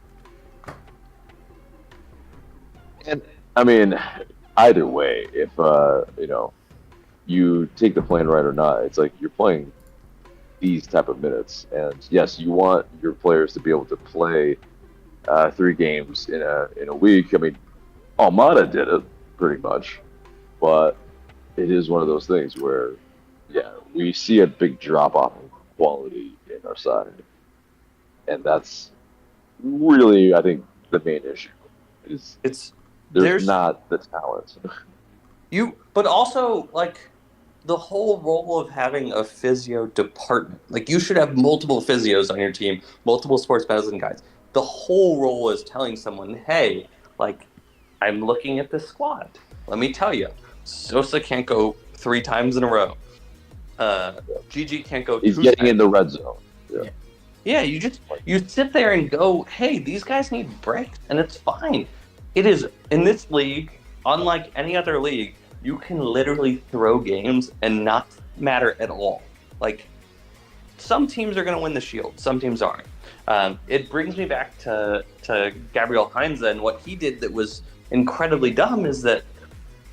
And I mean, either way, if you take the plane ride or not, it's like you're playing these type of minutes, and yes, you want your players to be able to play 3 games in a week. I mean, Almada did it pretty much, but it is one of those things where, yeah, we see a big drop off in quality in our side, and that's really, I think, the main issue. There's not the talent. But also, like, the whole role of having a physio department. Like, you should have multiple physios on your team, multiple sports medicine guys. The whole role is telling someone, hey, like, I'm looking at this squad. Let me tell you, Sosa can't go 3 times in a row. Gigi can't go 2 He's getting in the red zone. Yeah, you sit there and go, hey, these guys need breaks, and it's fine. It is, in this league, unlike any other league, you can literally throw games and not matter at all. Like, some teams are going to win the Shield, some teams aren't. It brings me back to Gabriel Heinze, and what he did that was incredibly dumb is that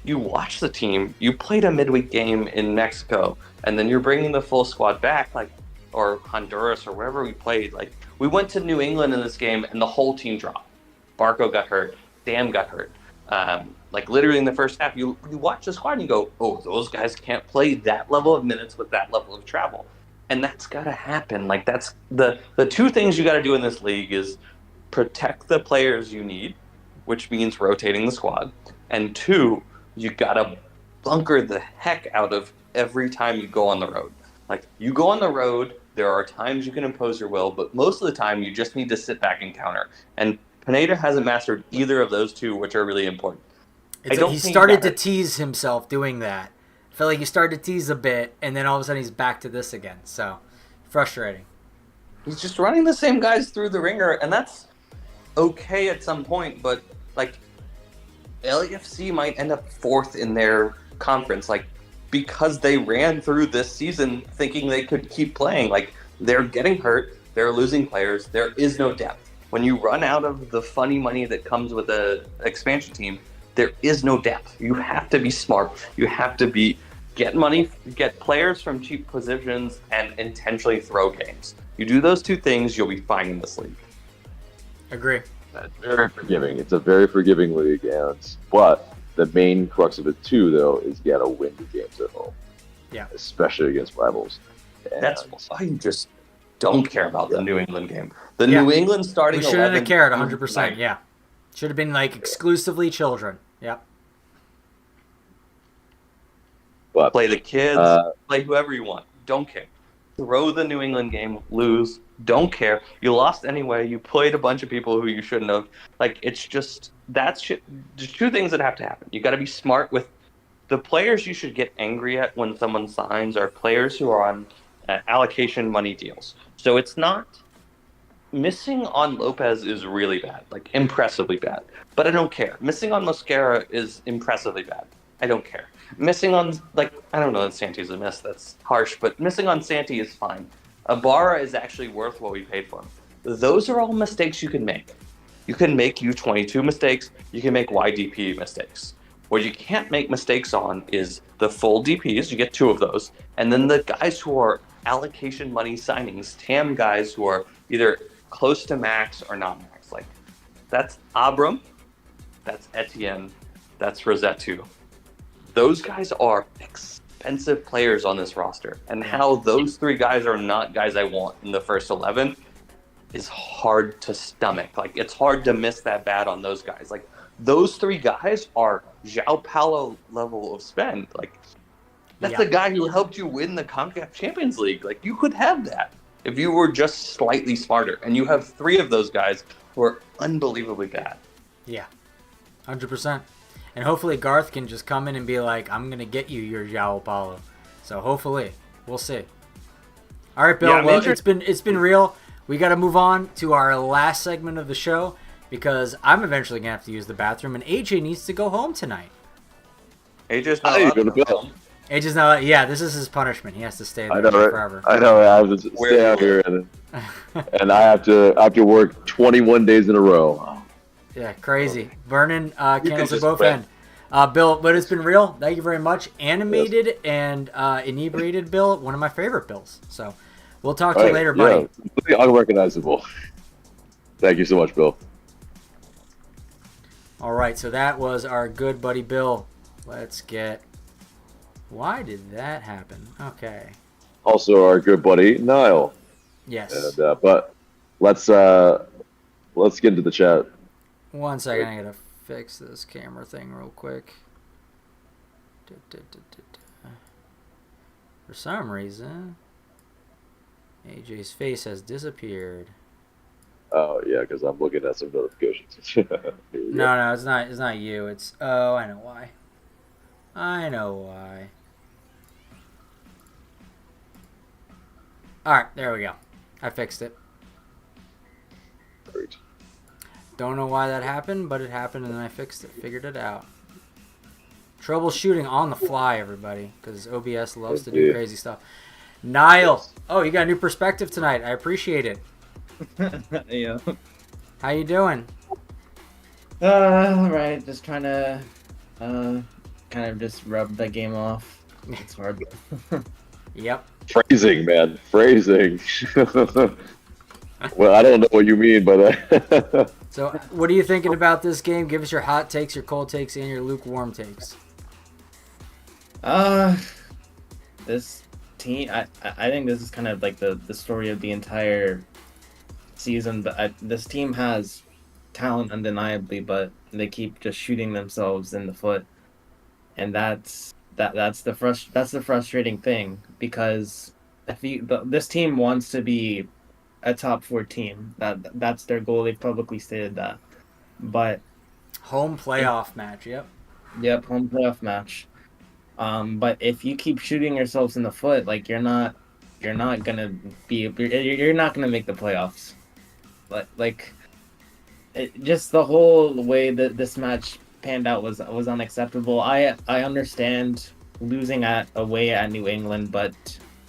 you watch the team, you played a midweek game in Mexico, and then you're bringing the full squad back, like, or Honduras or wherever we played. Like, we went to New England in this game, and the whole team dropped. Barco got hurt. Sam got hurt. Like, literally in the first half, you watch the squad and you go, oh, those guys can't play that level of minutes with that level of travel. And that's got to happen. Like, that's the 2 things you got to do in this league is protect the players you need, which means rotating the squad. And 2, you got to bunker the heck out of every time you go on the road. Like, you go on the road, there are times you can impose your will, but most of the time you just need to sit back and counter. And Pineda hasn't mastered either of those 2, which are really important. He started to tease himself doing that. I felt like he started to tease a bit, and then all of a sudden he's back to this again. So, frustrating. He's just running the same guys through the ringer, and that's okay at some point, but, like, LAFC might end up 4th in their conference, like, because they ran through this season thinking they could keep playing. Like, they're getting hurt, they're losing players, there is no depth. When you run out of the funny money that comes with an expansion team, there is no depth. You have to be smart. You have to get money, get players from cheap positions, and intentionally throw games. You do those 2 things, you'll be fine in this league. Agree. That's very forgiving. It's a very forgiving league, but the main crux of it too, though, is you gotta win the games at home. Yeah. Especially against rivals. And that's why you just don't care about the New England game. The New England starting 11. We shouldn't have cared 100%. Yeah. Should have been like exclusively children. Yep. But play the kids, play whoever you want. Don't care. throw the New England game, lose, don't care. You lost anyway. You played a bunch of people who you shouldn't have. Like, it's just that's shit. There's two things that have to happen. You got to be smart with the players. You should get angry at when someone signs are players who are on allocation money deals. So it's not missing on Lopez is really bad, like impressively bad. But I don't care. Missing on Mosquera is impressively bad. I don't care. Missing on, like, I don't know that Santi's a miss. That's harsh. But missing on Santi is fine. Ibarra is actually worth what we paid for him. Those are all mistakes you can make. You can make U22 mistakes. You can make YDP mistakes. What you can't make mistakes on is the full DPs. You get 2 of those. And then the guys who are allocation money signings, TAM guys who are either close to max or not max. Like, that's Abram, that's Etienne, that's Rossetto. Those guys are expensive players on this roster. And how those 3 guys are not guys I want in the first 11 is hard to stomach. Like, it's hard to miss that bad on those guys. Like, those 3 guys are João Paulo level of spend. Like, that's the guy who helped you win the CONCACAF Champions League. Like, you could have that if you were just slightly smarter. And you have 3 of those guys who are unbelievably bad. Yeah, 100%. And hopefully Garth can just come in and be like, I'm going to get you your João Paulo. So hopefully, we'll see. All right, Bill, well, it's been real. We got to move on to our last segment of the show because I'm eventually going to have to use the bathroom, and AJ needs to go home tonight. AJ's not allowed to go home. AJ's not. Yeah, this is his punishment. He has to stay there forever. I know. I have to stay out here, and I have to work 21 days in a row. Yeah, crazy. Burning candles at both ends. Bill, but it's been real. Thank you very much. Animated and inebriated Bill, one of my favorite Bills. So we'll talk to you later, buddy. Yeah, unrecognizable. Thank you so much, Bill. All right, so that was our good buddy Bill. Let's get... Why did that happen? Okay. Also, our good buddy Niall. Yes. And, but let's get into the chat. 1 second, I gotta fix this camera thing real quick. For some reason, AJ's face has disappeared. Oh yeah, because I'm looking at some notifications. No, it's not. It's not you. It's I know why. All right, there we go. I fixed it. Great. Don't know why that happened, but it happened, and then I fixed it. Figured it out. Troubleshooting on the fly, everybody, because OBS loves to do crazy stuff. Niall, oh, you got a new perspective tonight. I appreciate it. Yeah. How you doing? All right. Just trying to kind of just rub the game off. It's hard. Yep. Phrasing, man. Phrasing. Well, I don't know what you mean by that. So, what are you thinking about this game? Give us your hot takes, your cold takes, and your lukewarm takes. This team, I think this is kind of like the story of the entire season. But this team has talent undeniably, but they keep just shooting themselves in the foot, and that's the frustrating thing, because this team wants to be a top 4 team. That's their goal. They've publicly stated that. But home playoff match. Yep, home playoff match. But if you keep shooting yourselves in the foot, like you're not gonna make the playoffs. Just the whole way that this match panned out was unacceptable. I understand losing away at New England, but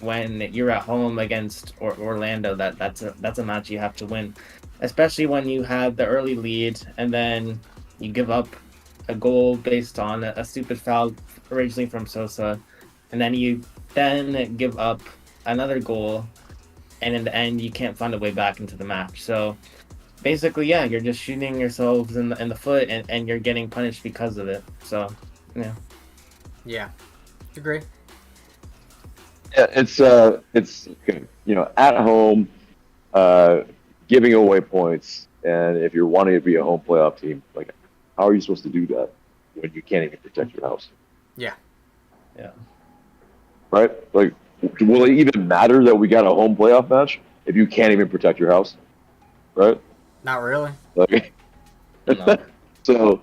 when you're at home against Orlando, that's a match you have to win, especially when you have the early lead and then you give up a goal based on a stupid foul originally from Sosa, and then you give up another goal, and in the end you can't find a way back into the match. So basically, yeah, you're just shooting yourselves in the foot, and you're getting punished because of it. So yeah, agree. Yeah, it's at home, giving away points, and if you're wanting to be a home playoff team, like, how are you supposed to do that when you can't even protect your house? Yeah. Right? Like, will it even matter that we got a home playoff match if you can't even protect your house, right? Not really. Like, No. so,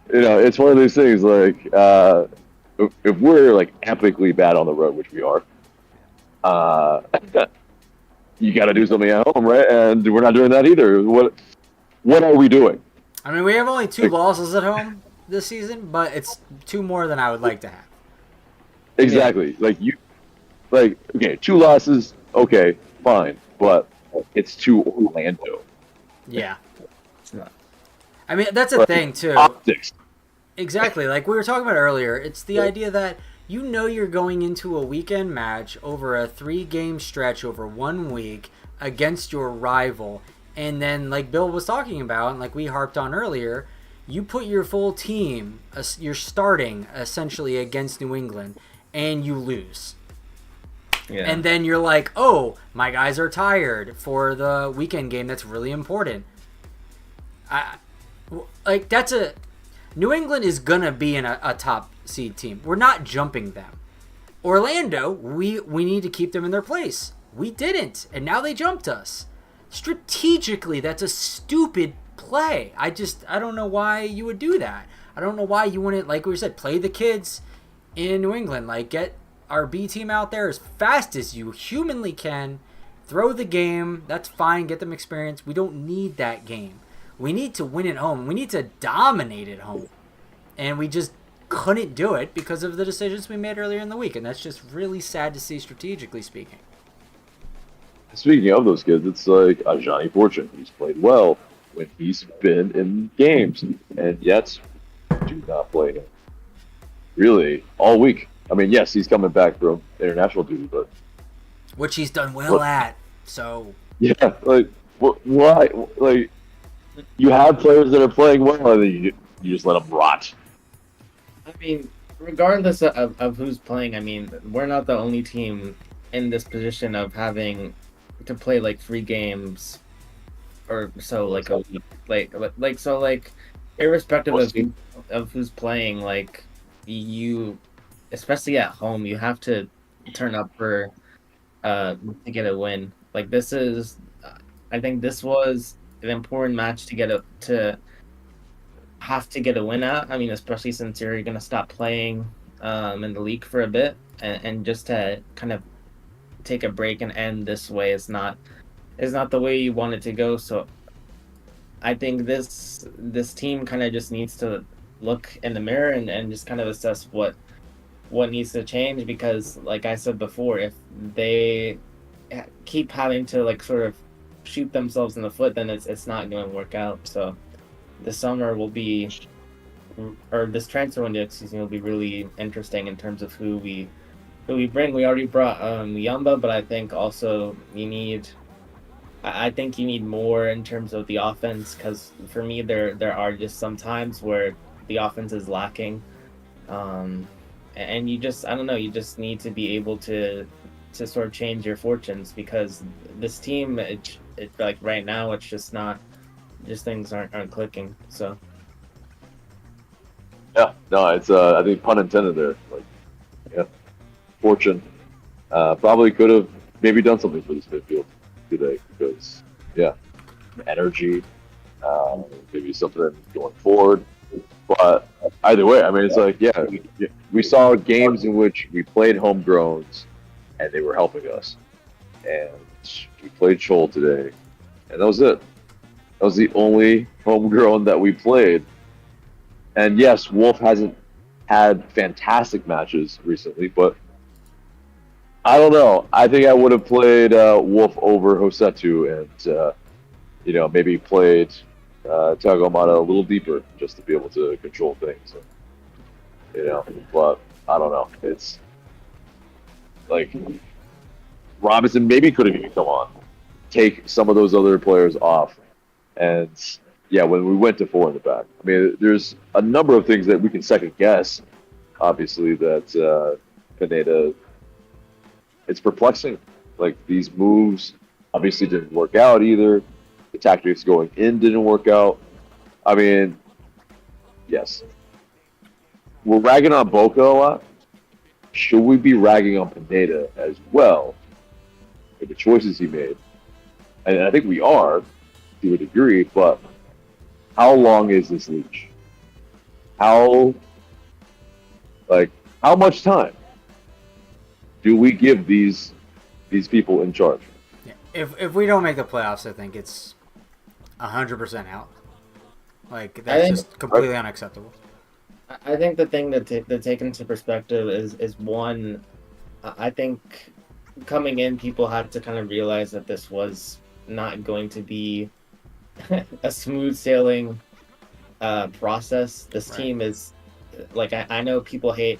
it's one of those things. Like, if we're like epically bad on the road, which we are, you got to do something at home, right? And we're not doing that either. What are we doing? I mean, we have only 2 losses at home this season, but it's 2 more than I would like to have. Exactly. Like okay, 2 losses, okay, fine, but it's to Orlando. Yeah. It's not. I mean, that's a Like, thing, too. Optics. Exactly. Like we were talking about earlier, it's the idea that you're going into a weekend match over a 3-game stretch over 1 week against your rival. And then, like Bill was talking about, and like we harped on earlier, you put your full team, you're starting essentially against New England, and you lose. Yeah. And then you're like, oh, my guys are tired for the weekend game that's really important. New England is going to be in a top seed team. We're not jumping them. Orlando, we need to keep them in their place. We didn't, and now they jumped us. Strategically, that's a stupid play. I don't know why you would do that. I don't know why you wouldn't, like we said, play the kids in New England. Like, get our B team out there as fast as you humanly can. Throw the game. That's fine. Get them experience. We don't need that game. We need to win at home. We need to dominate at home. And we just couldn't do it because of the decisions we made earlier in the week. And that's just really sad to see, strategically speaking. Speaking of those kids, it's like Johnny Fortune. He's played well when he's been in games, and yet do not play him. Really, all week. I mean, yes, he's coming back from international duty, but which he's done well at. So yeah, like why? Like you have players that are playing well, and then you just let them rot. I mean, regardless of who's playing, I mean, we're not the only team in this position of having to play like 3 games or so, like a week, so irrespective of who's playing, like you, especially at home, you have to turn up for to get a win. Like I think this was an important match to get a win at. I mean, especially since you're gonna stop playing in the league for a bit, and just to kind of take a break and end this way is not the way you want it to go. So I think this team kind of just needs to look in the mirror and just kind of assess what needs to change, because like I said before, if they keep having to like sort of shoot themselves in the foot, then it's not going to work out. So this summer will be, or this transfer window, will be really interesting in terms of who we bring. We already brought Yamba, but I think also you need more in terms of the offense, because for me there are just some times where the offense is lacking, and you just need to be able to sort of change your fortunes, because this team it like right now it's just not, just things aren't clicking. So Yeah, no, it's I think pun intended there. Like, yeah, Fortune probably could have maybe done something for this midfield today, because yeah, energy, maybe something going forward. But either way, I mean, it's like, yeah, we saw games in which we played homegrowns and they were helping us, and we played Chol today, and that was it. That was the only homegrown that we played. And yes, Wolf hasn't had fantastic matches recently, but I don't know. I think I would have played Wolf over Hosetu, and maybe played Thiago Mata a little deeper just to be able to control things. But I don't know. It's like Robinson maybe could have even come on, take some of those other players off, and yeah, when we went to 4 in the back. I mean, there's a number of things that we can second guess. Obviously, that Pineda. It's perplexing. Like, these moves obviously didn't work out either. The tactics going in didn't work out. I mean, yes. We're ragging on Boca a lot, should we be ragging on Pineda as well for the choices he made? And I think we are to a degree, but how long is this leash? How how much time do we give these people in charge? Yeah. If we don't make the playoffs, I think it's 100% out. Like that's just completely unacceptable. I think the thing to take into perspective is one. I think coming in, people had to kind of realize that this was not going to be a smooth sailing process. This team is like I know people hate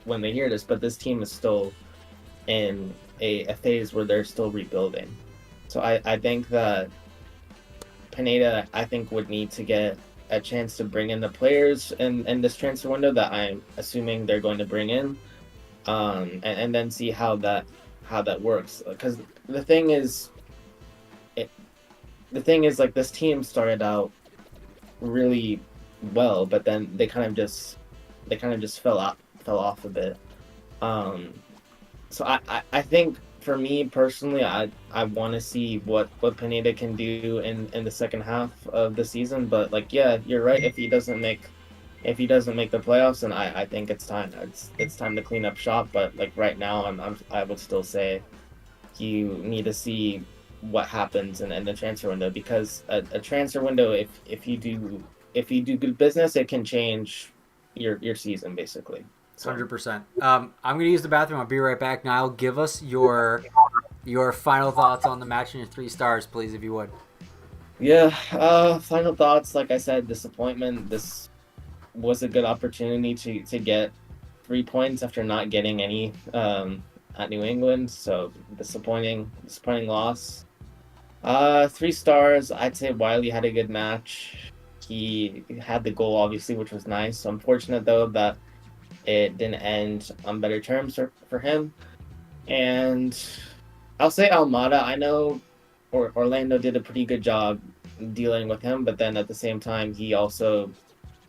when they hear this, but this team is still in a phase where they're still rebuilding. So I think that Pineda would need to get a chance to bring in the players in this transfer window that I'm assuming they're going to bring in, and then see how that works. Because the thing is like this team started out really well, but then they kind of just fell off a bit. So I think for me personally, I want to see what Pineda can do in the second half of the season. But yeah, you're right. If he doesn't make the playoffs, then I think it's time to clean up shop. But right now, I would still say you need to see what happens in the transfer window, because a transfer window, if you do good business, it can change your season basically. 100%. I'm gonna use the bathroom. I'll be right back. Niall, give us your final thoughts on the match and your 3 stars, please, if you would. Yeah. Final thoughts. Like I said, disappointment. This was a good opportunity to get 3 points after not getting any at New England. So disappointing loss. 3 stars. I'd say Wiley had a good match. He had the goal, obviously, which was nice. Unfortunate though that it didn't end on better terms for him. And I'll say Almada. I know Orlando did a pretty good job dealing with him, but then at the same time, he also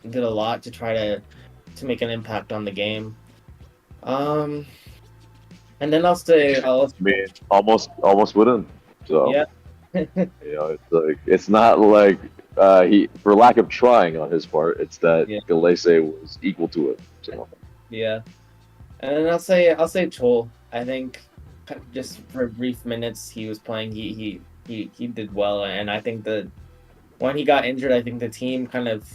did a lot to try to make an impact on the game. And then I'll almost wouldn't. So yeah. it's not like he, for lack of trying on his part, it's that Galese was equal to it. So. Yeah, and then I'll say Chol. I think just for brief minutes he was playing, he did well, and I think that when he got injured, I think the team kind of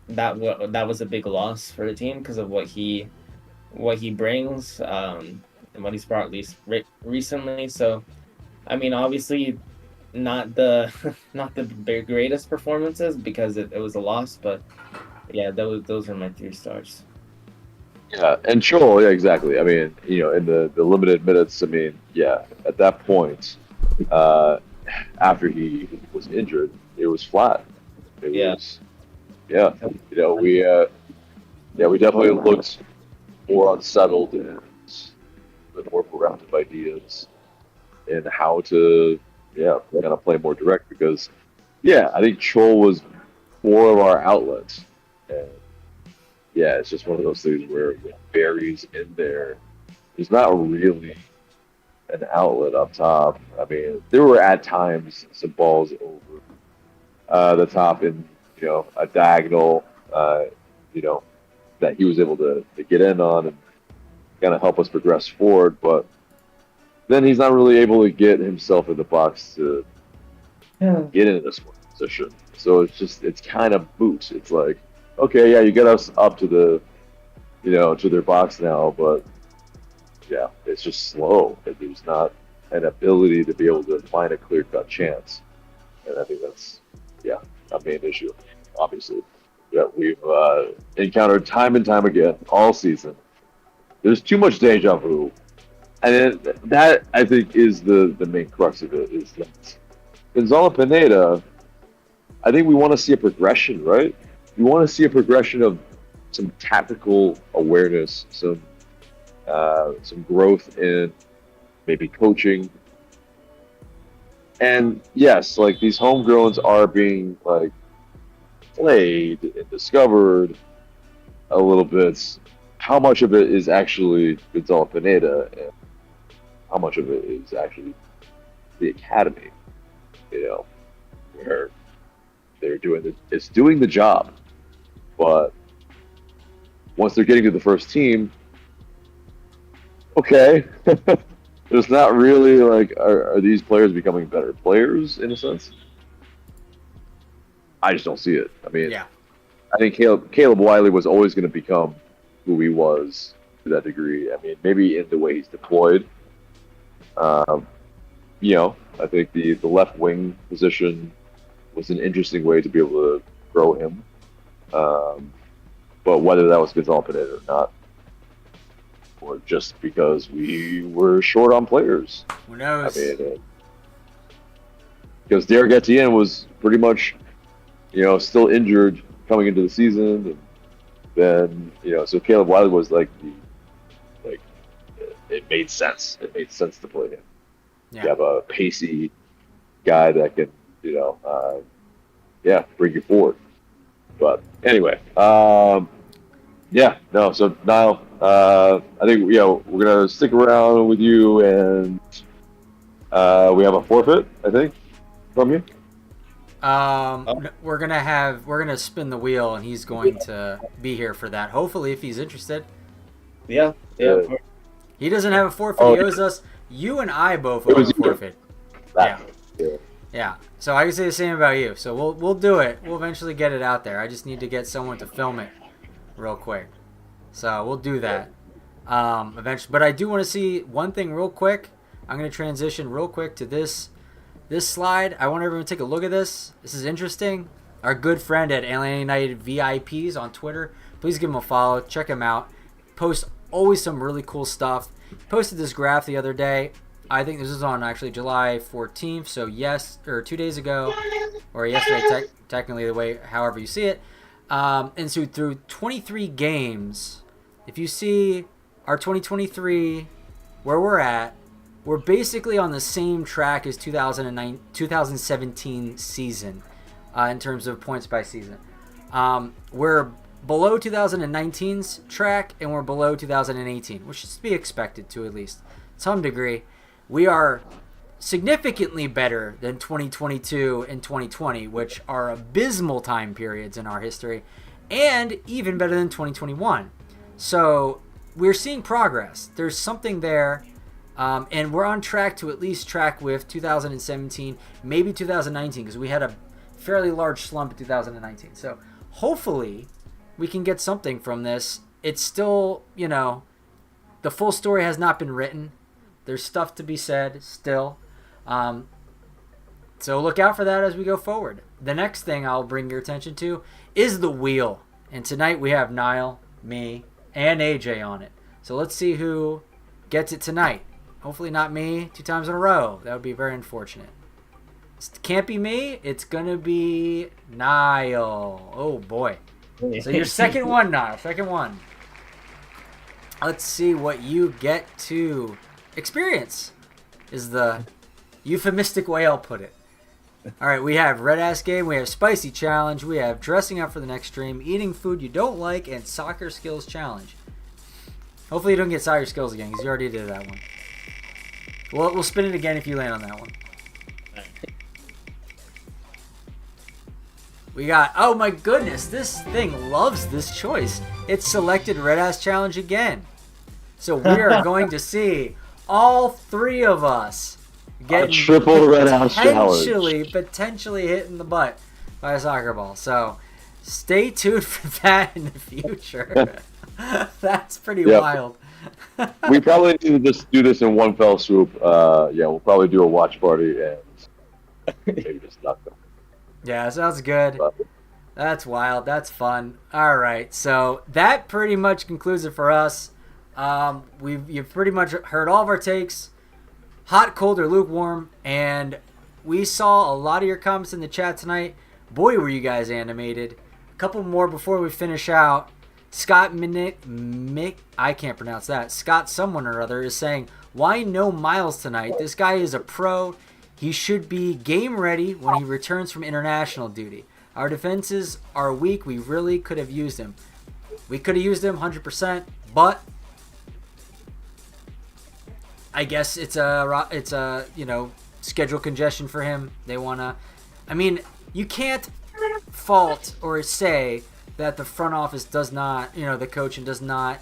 that was a big loss for the team because of what he brings and what he's brought at least recently. So, I mean, obviously not the greatest performances because it was a loss, but yeah, those are my 3 stars. Yeah, and Chol, yeah, exactly. I mean, in the limited minutes, I mean, yeah, at that point, after he was injured, it was flat. We definitely looked more unsettled and with more proactive ideas in how to, kind of play more direct because, I think Chol was more of our outlets. And, it's just one of those things where Barry's in there. There's not really an outlet up top. I mean, there were at times some balls over the top in, a diagonal, that he was able to get in on and kind of help us progress forward. But then he's not really able to get himself in the box to get into this one position. So it's kind of moot. It's like, okay, yeah, you get us up to the, to their box now, but it's just slow. There's not an ability to be able to find a clear-cut chance, and I think that's a main issue, obviously, that we've encountered time and time again all season. There's too much deja vu, and that I think is the main crux of it. Is that Gonzalo Pineda? I think we want to see a progression, right? We want to see a progression of some tactical awareness, some growth in maybe coaching. And yes, these homegrowns are being played and discovered a little bit how much of it is actually Gonzalo Pineda and how much of it is actually the academy, where they're it's doing the job, but once they're getting to the first team, okay, there's not really like, are these players becoming better players in a sense? I just don't see it. I mean, Yeah. I think Caleb Wiley was always going to become who he was to that degree. I mean, maybe in the way he's deployed. I think the left wing position was an interesting way to be able to grow him. But whether that was Gonzalo Pineda or not, or just because we were short on players. Who knows? I mean, because Derek Etienne was pretty much, still injured coming into the season, and then so Caleb Wiley was like it made sense. It made sense to play him. Yeah. You have a pacey guy that can, bring you forward. But anyway, So Niall, I think we're gonna stick around with you, and we have a forfeit, I think, from you. We're gonna spin the wheel, and he's going to be here for that. Hopefully, if he's interested. Yeah. He doesn't have a forfeit. Oh, He owes us. You and I both owe a forfeit. Yeah. So I can say the same about you. So we'll do it. We'll eventually get it out there. I just need to get someone to film it real quick. So we'll do that eventually. But I do want to see one thing real quick. I'm going to transition real quick to this slide. I want everyone to take a look at this. This is interesting. Our good friend at Atlanta United VIPs on Twitter. Please give him a follow. Check him out. Post always some really cool stuff. Posted this graph the other day. I think this is on actually July 14th. So 2 days ago, or yesterday, technically the way, however you see it. And so through 23 games, if you see our 2023, where we're at, we're basically on the same track as 2017 season in terms of points by season. We're below 2019's track, and we're below 2018, which is to be expected to at least some degree. We are significantly better than 2022 and 2020, which are abysmal time periods in our history, and even better than 2021. So we're seeing progress. There's something there, and we're on track to at least track with 2017, maybe 2019, because we had a fairly large slump in 2019. So hopefully we can get something from this. It's still, the full story has not been written. There's stuff to be said still. So look out for that as we go forward. The next thing I'll bring your attention to is the wheel. And tonight we have Niall, me, and AJ on it. So let's see who gets it tonight. Hopefully not me 2 times in a row. That would be very unfortunate. It can't be me. It's going to be Niall. Oh, boy. So your second one, Niall. Second one. Let's see what you get to experience, is the euphemistic way I'll put it. All right, we have Red Ass Game, we have Spicy Challenge, we have Dressing Up for the Next Stream, Eating Food You Don't Like, and Soccer Skills Challenge. Hopefully you don't get soccer skills again, because you already did that one. We'll spin it again if you land on that one. We got, oh my goodness, this thing loves this choice. It's selected Red Ass Challenge again. So we are going to see all 3 of us getting triple Red Ass Challenge. Potentially hitting the butt by a soccer ball. So stay tuned for that in the future. That's pretty wild. We probably need to just do this in one fell swoop. We'll probably do a watch party and maybe just knock them. Yeah, sounds good. That's wild. That's fun. All right, so that pretty much concludes it for us. You've pretty much heard all of our takes, hot, cold, or lukewarm, and we saw a lot of your comments in the chat tonight. Boy, were you guys animated. A couple more before we finish out. Scott I can't pronounce that. Scott someone or other is saying, why no Miles tonight? This guy is a pro. He should be game ready when he returns from international duty. Our defenses are weak. We really could have used him. We could have used him 100%, but I guess it's a schedule congestion for him. They wanna. I mean, you can't fault or say that the front office does not, the coaching does not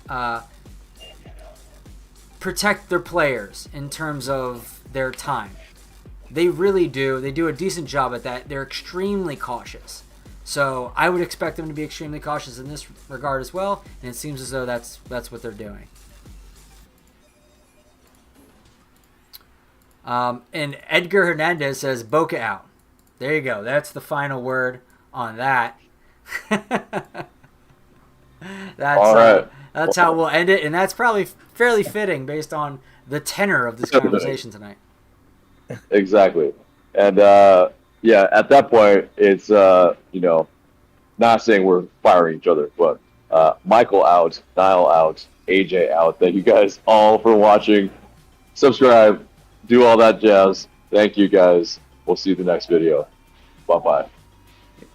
protect their players in terms of their time. They really do. They do a decent job at that. They're extremely cautious. So I would expect them to be extremely cautious in this regard as well, and it seems as though that's what they're doing. And Edgar Hernandez says Boca out. There you go. That's the final word on that. All right. That's how we'll end it, and that's probably fairly fitting based on the tenor of this conversation tonight. Exactly. And at that point, it's not saying we're firing each other, but Michael out, Niall out, AJ out. Thank you guys all for watching. Subscribe, do all that jazz. Thank you guys. We'll see you in the next video. Bye bye.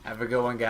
Have a good one, guys.